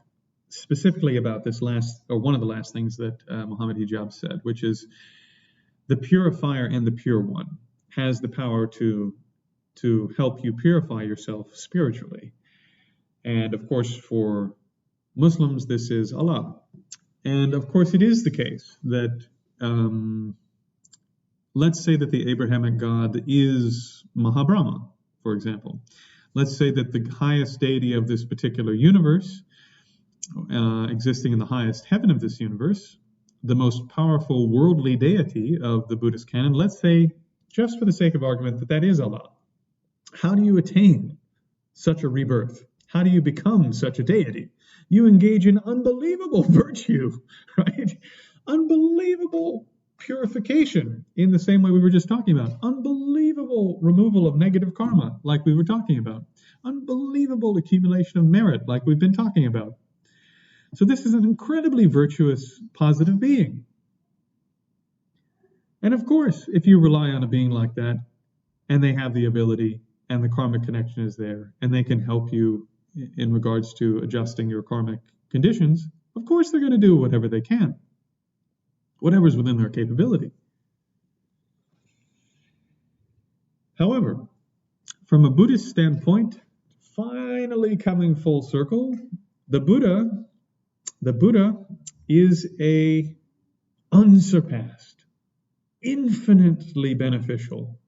specifically about this last, or one of the last things that Mohammed Hijab said, which is the purifier and the pure one has the power to help you purify yourself spiritually. And of course, for Muslims, this is Allah. And of course, it is the case that, let's say that the Abrahamic God is Mahabrahma, for example. Let's say that the highest deity of this particular universe, existing in the highest heaven of this universe, the most powerful worldly deity of the Buddhist canon, let's say, just for the sake of argument, that is Allah. How do you attain such a rebirth? How do you become such a deity? You engage in unbelievable virtue, right? Unbelievable purification in the same way we were just talking about. Unbelievable removal of negative karma, like we were talking about. Unbelievable accumulation of merit, like we've been talking about. So this is an incredibly virtuous, positive being. And of course, if you rely on a being like that, and they have the ability, and the karmic connection is there, and they can help you in regards to adjusting your karmic conditions, of course they're going to do whatever they can, whatever's within their capability. However, from a Buddhist standpoint, finally coming full circle, the Buddha is a unsurpassed, infinitely beneficial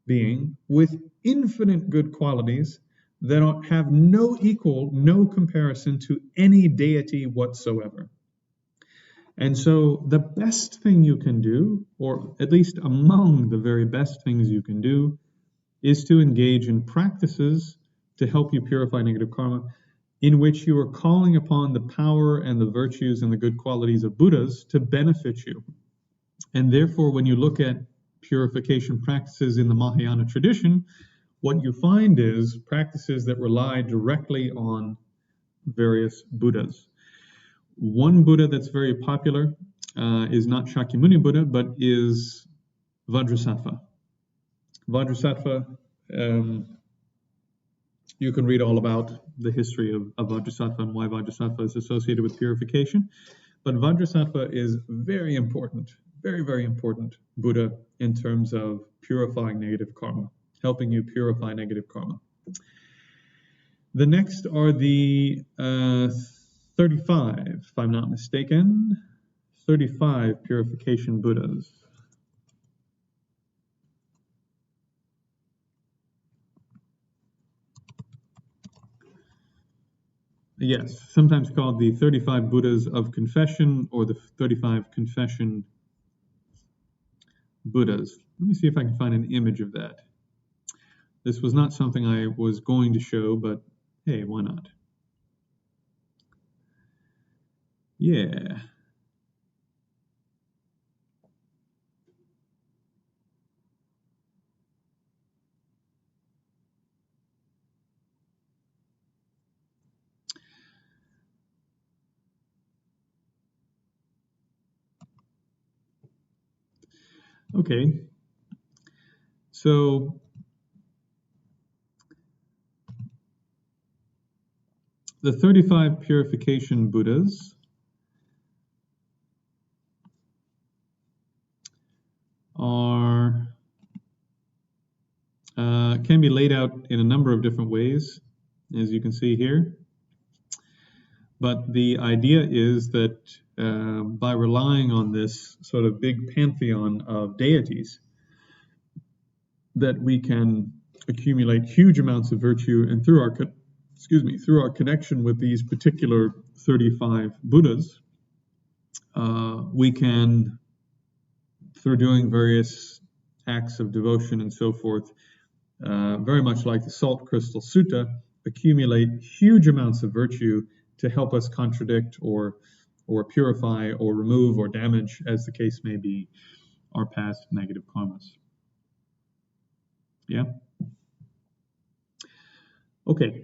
being with infinite good qualities that have no equal, no comparison to any deity whatsoever. And so the best thing you can do, or at least among the very best things you can do, is to engage in practices to help you purify negative karma, in which you are calling upon the power and the virtues and the good qualities of Buddhas to benefit you. And therefore, when you look at purification practices in the Mahayana tradition, what you find is practices that rely directly on various Buddhas. One Buddha that's very popular is not Shakyamuni Buddha, but is Vajrasattva. Vajrasattva, you can read all about the history of Vajrasattva and why Vajrasattva is associated with purification. But Vajrasattva is very important, very, very important Buddha in terms of purifying negative karma, helping you purify negative karma. The next are the 35, if I'm not mistaken, 35 purification Buddhas. Yes, sometimes called the 35 Buddhas of Confession or the 35 Confession Buddhas. Let me see if I can find an image of that. This was not something I was going to show, but hey, why not? Yeah. Okay. So the 35 purification Buddhas are can be laid out in a number of different ways, as you can see here. But the idea is that by relying on this sort of big pantheon of deities, that we can accumulate huge amounts of virtue, and through our connection with these particular 35 Buddhas, we can, through doing various acts of devotion and so forth, very much like the Salt Crystal Sutta, accumulate huge amounts of virtue to help us contradict or purify or remove or damage, as the case may be, our past negative karmas. Yeah? Okay.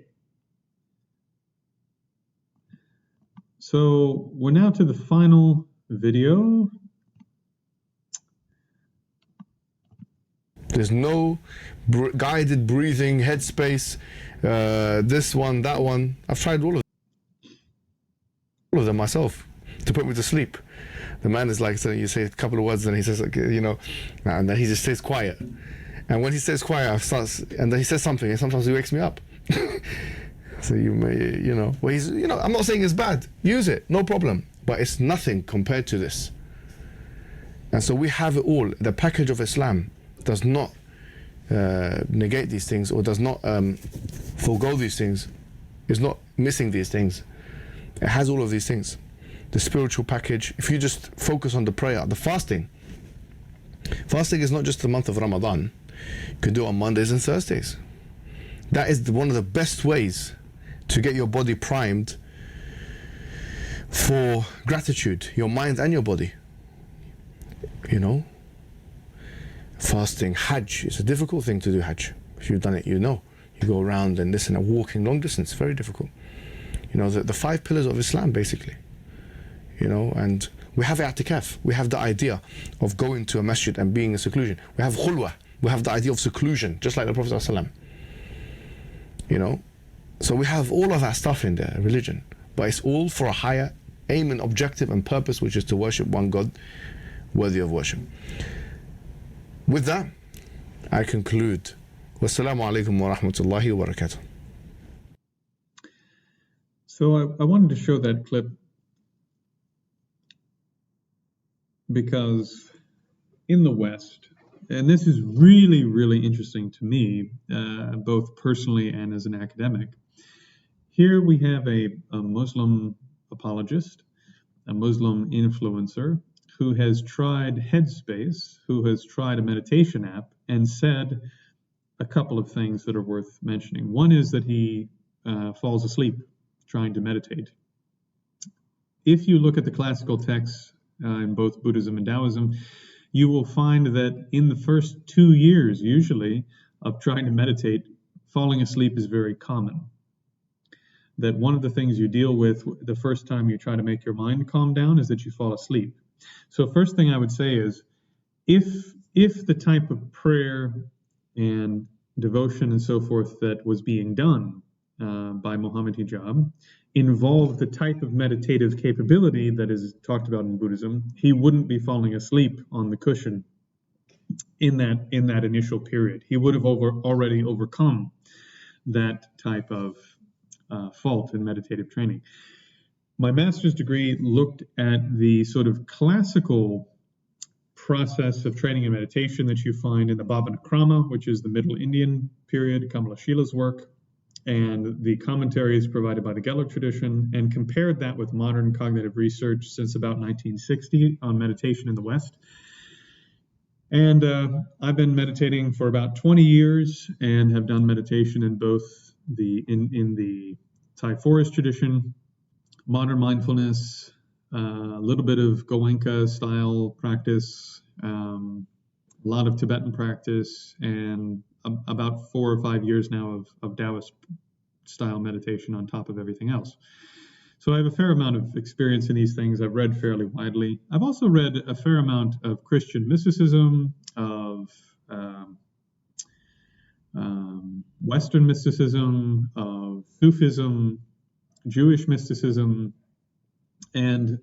So we're now to the final video. There's no guided breathing, headspace, this one, that one. I've tried all of them myself to put me to sleep. The man is like, so you say a couple of words and he says, like, you know, and then he just stays quiet. And when he stays quiet, and then he says something, and sometimes he wakes me up. So you may, you know, well, he's, you know, I'm not saying it's bad. Use it, no problem. But it's nothing compared to this. And so we have it all. The package of Islam does not negate these things, or does not forego these things, is not missing these things. It has all of these things. The spiritual package, if you just focus on the prayer, the fasting. Fasting is not just the month of Ramadan. You can do it on Mondays and Thursdays. That is one of the best ways to get your body primed for gratitude, your mind and your body. You know, fasting, Hajj, it's a difficult thing to do, Hajj. If you've done it, you know. You go around and listen and walking long distance, very difficult. You know, the 5 pillars of Islam, basically. You know, and we have i'tikaf. We have the idea of going to a masjid and being in seclusion. We have khulwa. We have the idea of seclusion, just like the Prophet ﷺ. You know, so we have all of that stuff in the religion, but it's all for a higher aim and objective and purpose, which is to worship one God worthy of worship. With that, I conclude. Wassalamu alaikum wa rahmatullahi wa barakatuh. So I wanted to show that clip because in the West, and this is really, really interesting to me, both personally and as an academic, here we have a Muslim apologist, a Muslim influencer, who has tried Headspace, who has tried a meditation app, and said a couple of things that are worth mentioning. One is that he falls asleep trying to meditate. If you look at the classical texts in both Buddhism and Taoism, you will find that in the first 2 years, usually, of trying to meditate, falling asleep is very common. That one of the things you deal with the first time you try to make your mind calm down is that you fall asleep. So first thing I would say is, if the type of prayer and devotion and so forth that was being done by Mohammed Hijab involved the type of meditative capability that is talked about in Buddhism, he wouldn't be falling asleep on the cushion in that initial period. He would have already overcome that type of fault in meditative training. My master's degree looked at the sort of classical process of training and meditation that you find in the Bhavanakrama, which is the Middle Indian period, Kamalashila's work, and the commentaries provided by the Geller tradition, and compared that with modern cognitive research since about 1960 on meditation in the West. And I've been meditating for about 20 years and have done meditation in both in the Thai forest tradition, modern mindfulness, a little bit of Goenka style practice, a lot of Tibetan practice, and about 4 or 5 years now of Taoist style meditation on top of everything else. So I have a fair amount of experience in these things. I've read fairly widely. I've also read a fair amount of Christian mysticism, of Western mysticism, of Sufism, Jewish mysticism, and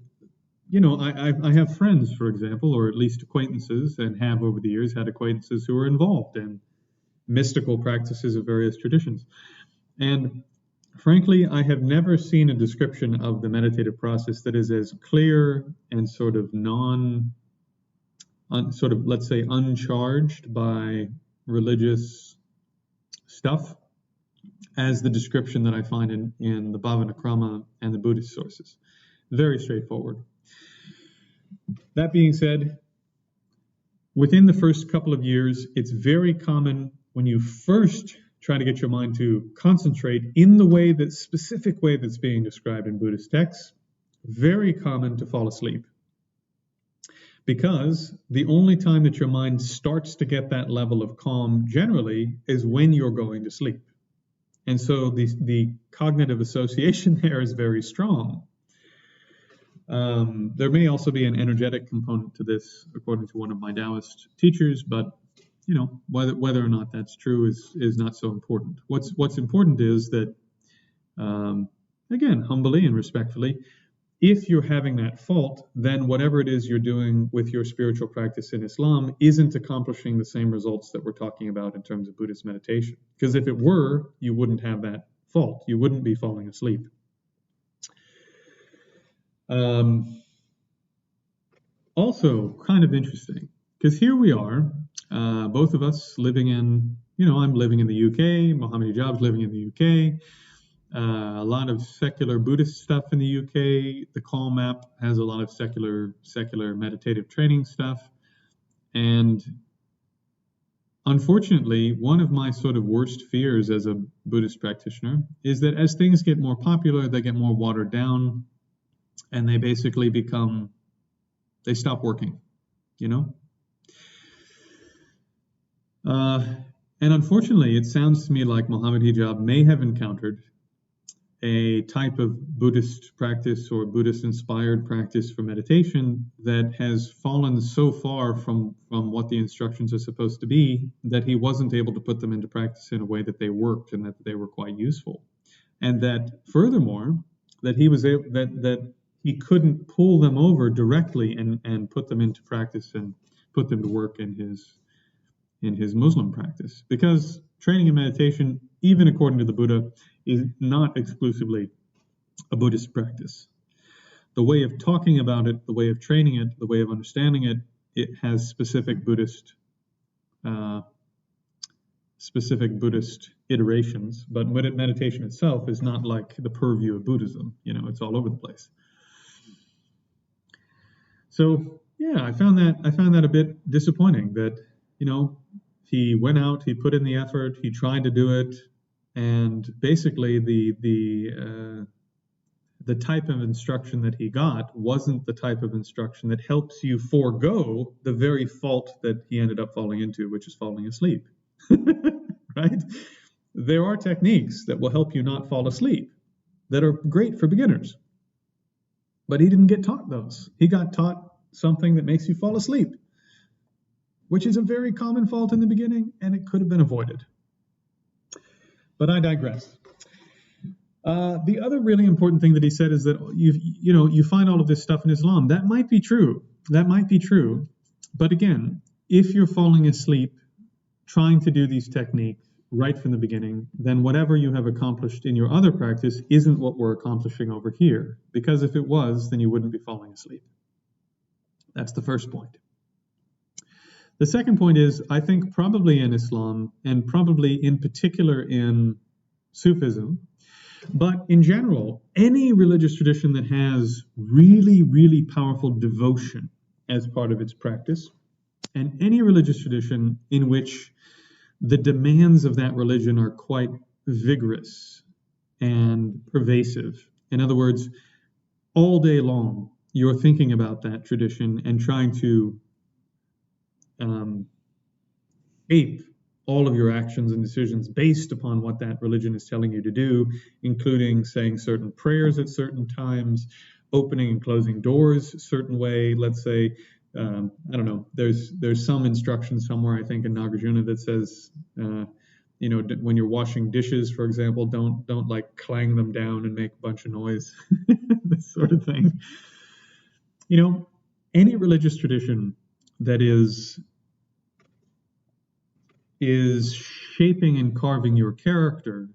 you know, I have friends, for example, or at least acquaintances, and have over the years had acquaintances who are involved in mystical practices of various traditions. And frankly, I have never seen a description of the meditative process that is as clear and sort of let's say, uncharged by religious stuff as the description that I find in the Bhavanakrama and the Buddhist sources. Very straightforward. That being said, within the first couple of years, it's very common when you first try to get your mind to concentrate in the specific way that's being described in Buddhist texts, very common to fall asleep. Because the only time that your mind starts to get that level of calm generally is when you're going to sleep. And so the cognitive association there is very strong. There may also be an energetic component to this, according to one of my Taoist teachers, but whether or not that's true is not so important. What's important is that, again, humbly and respectfully, if you're having that fault, then whatever it is you're doing with your spiritual practice in Islam isn't accomplishing the same results that we're talking about in terms of Buddhist meditation. Because if it were, you wouldn't have that fault. You wouldn't be falling asleep. Also, kind of interesting, because here we are, both of us living in, I'm living in the UK, Mohammed Hijab's living in the UK, a lot of secular Buddhist stuff in the UK. The Calm app has a lot of secular meditative training stuff. And unfortunately, one of my sort of worst fears as a Buddhist practitioner is that as things get more popular, they get more watered down, and they basically they stop working, And unfortunately, it sounds to me like Mohammed Hijab may have encountered a type of Buddhist practice or Buddhist-inspired practice for meditation that has fallen so far from what the instructions are supposed to be that he wasn't able to put them into practice in a way that they worked and that they were quite useful. And that, furthermore, that he was able, that he couldn't pull them over directly and put them into practice and put them to work in his Muslim practice. Because training in meditation, even according to the Buddha, is not exclusively a Buddhist practice. The way of talking about it, the way of training it, the way of understanding it, it has specific Buddhist iterations, but meditation itself is not like the purview of Buddhism. It's all over the place. So yeah, I found that a bit disappointing that, he went out, he put in the effort, he tried to do it, and basically the type of instruction that he got wasn't the type of instruction that helps you forego the very fault that he ended up falling into, which is falling asleep. Right? There are techniques that will help you not fall asleep that are great for beginners. But he didn't get taught those. He got taught something that makes you fall asleep, which is a very common fault in the beginning, and it could have been avoided. But I digress. The other really important thing that he said is that you find all of this stuff in Islam. That might be true. But again, if you're falling asleep trying to do these techniques right from the beginning, then whatever you have accomplished in your other practice isn't what we're accomplishing over here. Because if it was, then you wouldn't be falling asleep. That's the first point. The second point is, I think probably in Islam, and probably in particular in Sufism, but in general, any religious tradition that has really, really powerful devotion as part of its practice, and any religious tradition in which the demands of that religion are quite vigorous and pervasive. In other words, all day long, you're thinking about that tradition and trying to ape all of your actions and decisions based upon what that religion is telling you to do, including saying certain prayers at certain times, opening and closing doors a certain way. Let's say, I don't know, there's some instruction somewhere, I think in Nagarjuna, that says, when you're washing dishes, for example, don't like clang them down and make a bunch of noise, this sort of thing. Any religious tradition that is shaping and carving your character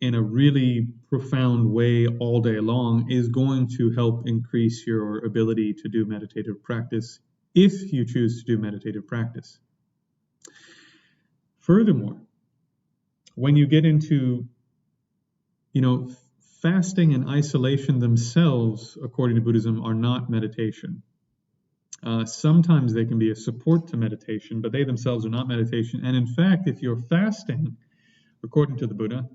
in a really profound way all day long is going to help increase your ability to do meditative practice if you choose to do meditative practice. Furthermore, when you get into, fasting and isolation themselves, according to Buddhism, are not meditation. Sometimes they can be a support to meditation, but they themselves are not meditation. And in fact, if you're fasting, according to the Buddha,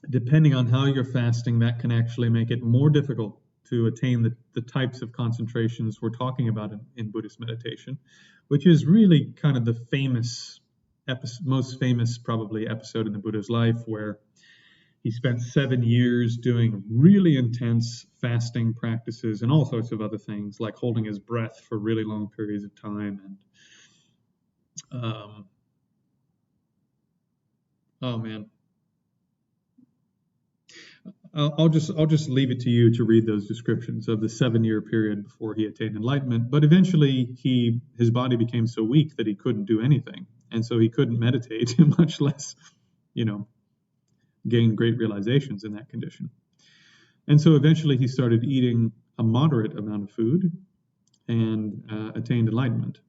depending on how you're fasting, that can actually make it more difficult to attain the types of concentrations we're talking about in Buddhist meditation, which is really kind of the most famous probably episode in the Buddha's life, where he spent 7 years doing really intense fasting practices and all sorts of other things, like holding his breath for really long periods of time. And oh man, I'll just leave it to you to read those descriptions of the 7-year period before he attained enlightenment. But eventually, his body became so weak that he couldn't do anything, and so he couldn't meditate, much less, gain great realizations in that condition. And so eventually, he started eating a moderate amount of food and attained enlightenment,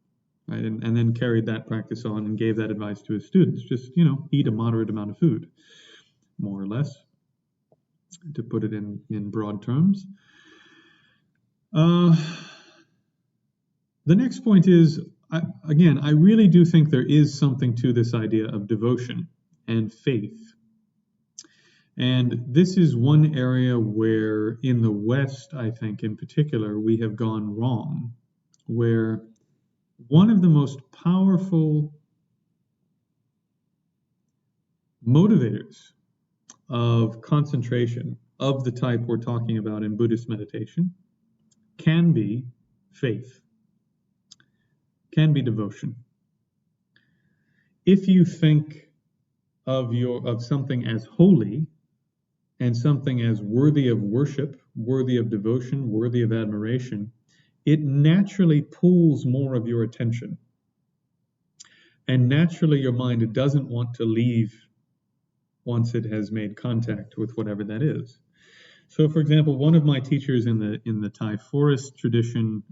right? And then carried that practice on and gave that advice to his students: just eat a moderate amount of food, more or less, to put it in broad terms. The next point is, I really do think there is something to this idea of devotion and faith. And this is one area where in the West, I think in particular, we have gone wrong, where one of the most powerful motivators of concentration of the type we're talking about in Buddhist meditation can be faith, can be devotion. If you think of something as holy and something as worthy of worship, worthy of devotion, worthy of admiration, it naturally pulls more of your attention. And naturally your mind doesn't want to leave once it has made contact with whatever that is. So, for example, one of my teachers in the Thai forest tradition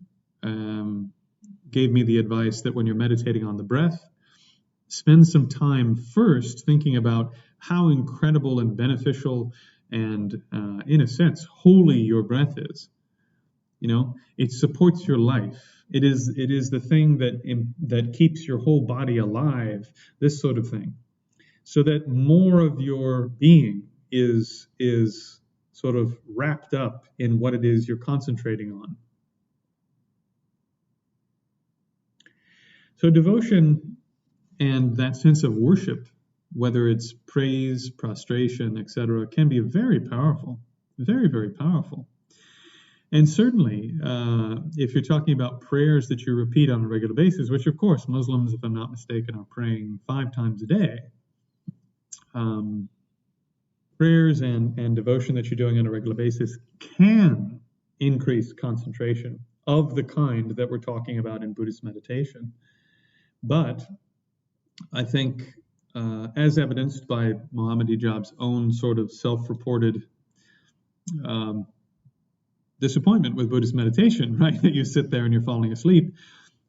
gave me the advice that when you're meditating on the breath, spend some time first thinking about how incredible and beneficial and, in a sense, holy your breath is. It supports your life. It is the thing that keeps your whole body alive, this sort of thing. So that more of your being is sort of wrapped up in what it is you're concentrating on. So devotion and that sense of worship, whether it's praise, prostration, etc., can be very powerful, very, very powerful. And certainly, if you're talking about prayers that you repeat on a regular basis, which of course Muslims, if I'm not mistaken, are praying 5 times a day, prayers and devotion that you're doing on a regular basis can increase concentration of the kind that we're talking about in Buddhist meditation. But I think, as evidenced by Mohammed Hijab's own sort of self-reported disappointment with Buddhist meditation, right, that you sit there and you're falling asleep,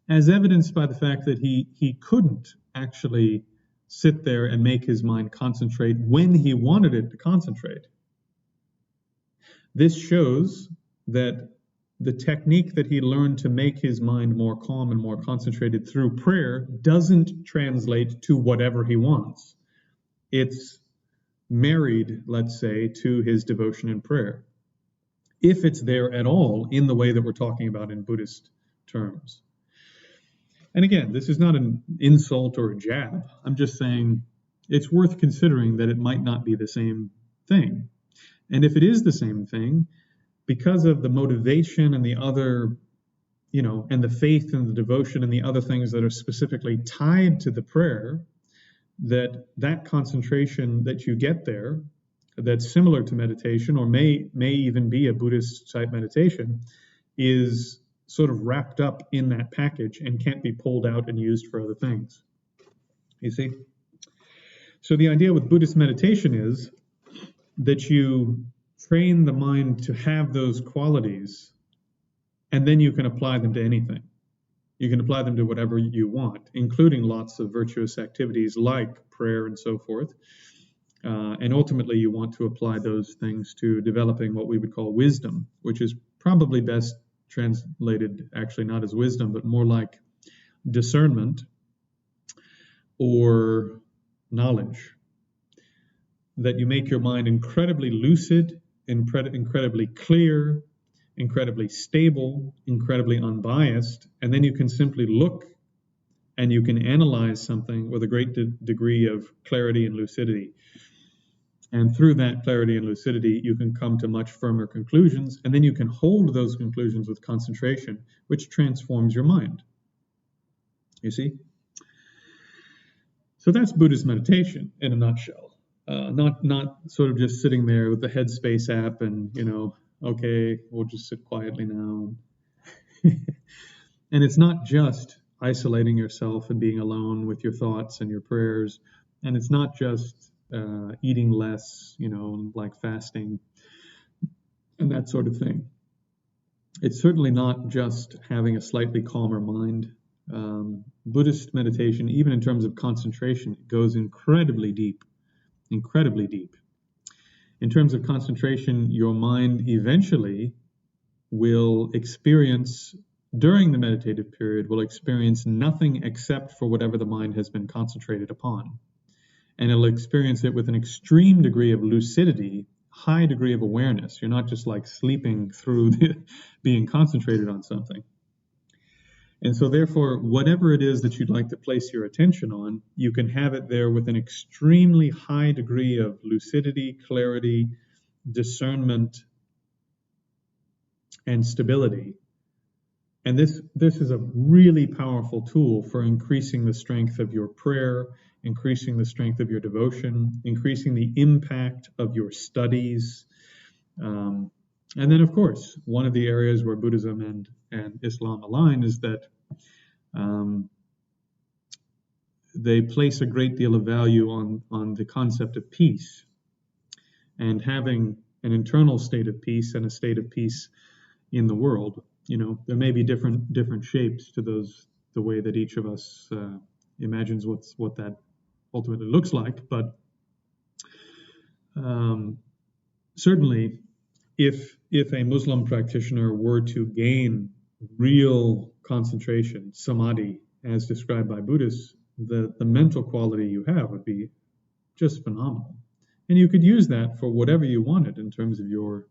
as evidenced by the fact that he couldn't actually sit there and make his mind concentrate when he wanted it to concentrate. This shows that the technique that he learned to make his mind more calm and more concentrated through prayer doesn't translate to whatever he wants. It's married, let's say, to his devotion and prayer, if it's there at all in the way that we're talking about in Buddhist terms. And again, this is not an insult or a jab. I'm just saying it's worth considering that it might not be the same thing. And if it is the same thing, because of the motivation and the other, and the faith and the devotion and the other things that are specifically tied to the prayer, that concentration that you get there, that's similar to meditation or may even be a Buddhist type meditation, is sort of wrapped up in that package and can't be pulled out and used for other things. You see? So the idea with Buddhist meditation is that you train the mind to have those qualities, and then you can apply them to anything. You can apply them to whatever you want, including lots of virtuous activities like prayer and so forth. And ultimately, you want to apply those things to developing what we would call wisdom, which is probably best translated actually not as wisdom, but more like discernment or knowledge. That you make your mind incredibly lucid, incredibly clear, incredibly stable, incredibly unbiased, and then you can simply look and you can analyze something with a great degree of clarity and lucidity. And through that clarity and lucidity, you can come to much firmer conclusions, and then you can hold those conclusions with concentration, which transforms your mind. You see? So that's Buddhist meditation in a nutshell. Not sort of just sitting there with the Headspace app and, okay, we'll just sit quietly now. And it's not just isolating yourself and being alone with your thoughts and your prayers. And it's not just eating less, like fasting and that sort of thing. It's certainly not just having a slightly calmer mind. Buddhist meditation, even in terms of concentration, goes incredibly deep. In terms of concentration, your mind eventually will experience, during the meditative period, will experience nothing except for whatever the mind has been concentrated upon. And it'll experience it with an extreme degree of lucidity, high degree of awareness. You're not just like sleeping through being concentrated on something. And so therefore, whatever it is that you'd like to place your attention on, you can have it there with an extremely high degree of lucidity, clarity, discernment, and stability. And this is a really powerful tool for increasing the strength of your prayer, increasing the strength of your devotion, increasing the impact of your studies. And then, of course, one of the areas where Buddhism and Islam align is that they place a great deal of value on the concept of peace, and having an internal state of peace and a state of peace in the world. There may be different shapes to the way that each of us imagines what that ultimately looks like, but certainly if a Muslim practitioner were to gain real concentration, samadhi, as described by Buddhists, the mental quality you have would be just phenomenal. And you could use that for whatever you wanted in terms of your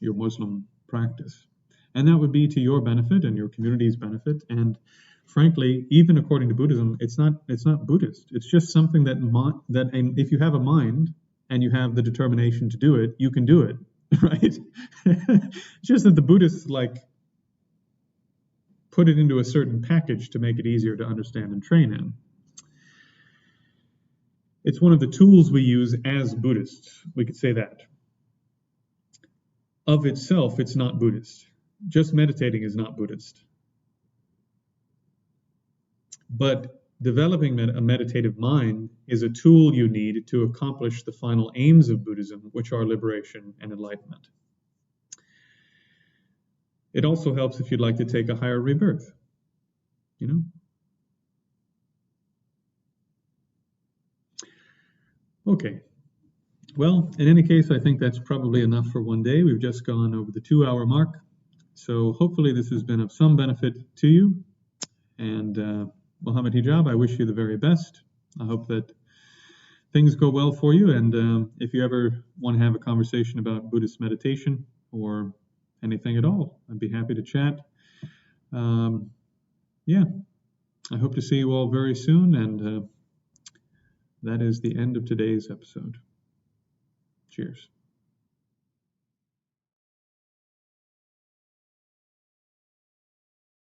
Muslim practice. And that would be to your benefit and your community's benefit. And frankly, even according to Buddhism, it's not Buddhist. It's just something that if you have a mind and you have the determination to do it, you can do it, right? It's just that the Buddhists put it into a certain package to make it easier to understand and train in. It's one of the tools we use as Buddhists. We could say that. Of itself, it's not Buddhist. Just meditating is not Buddhist. But developing a meditative mind is a tool you need to accomplish the final aims of Buddhism, which are liberation and enlightenment. It also helps if you'd like to take a higher rebirth, Okay. Well, in any case, I think that's probably enough for one day. We've just gone over the 2-hour mark. So hopefully this has been of some benefit to you. And Mohammed Hijab, I wish you the very best. I hope that things go well for you. And if you ever want to have a conversation about Buddhist meditation or anything at all, I'd be happy to chat. I hope to see you all very soon. And that is the end of today's episode. Cheers.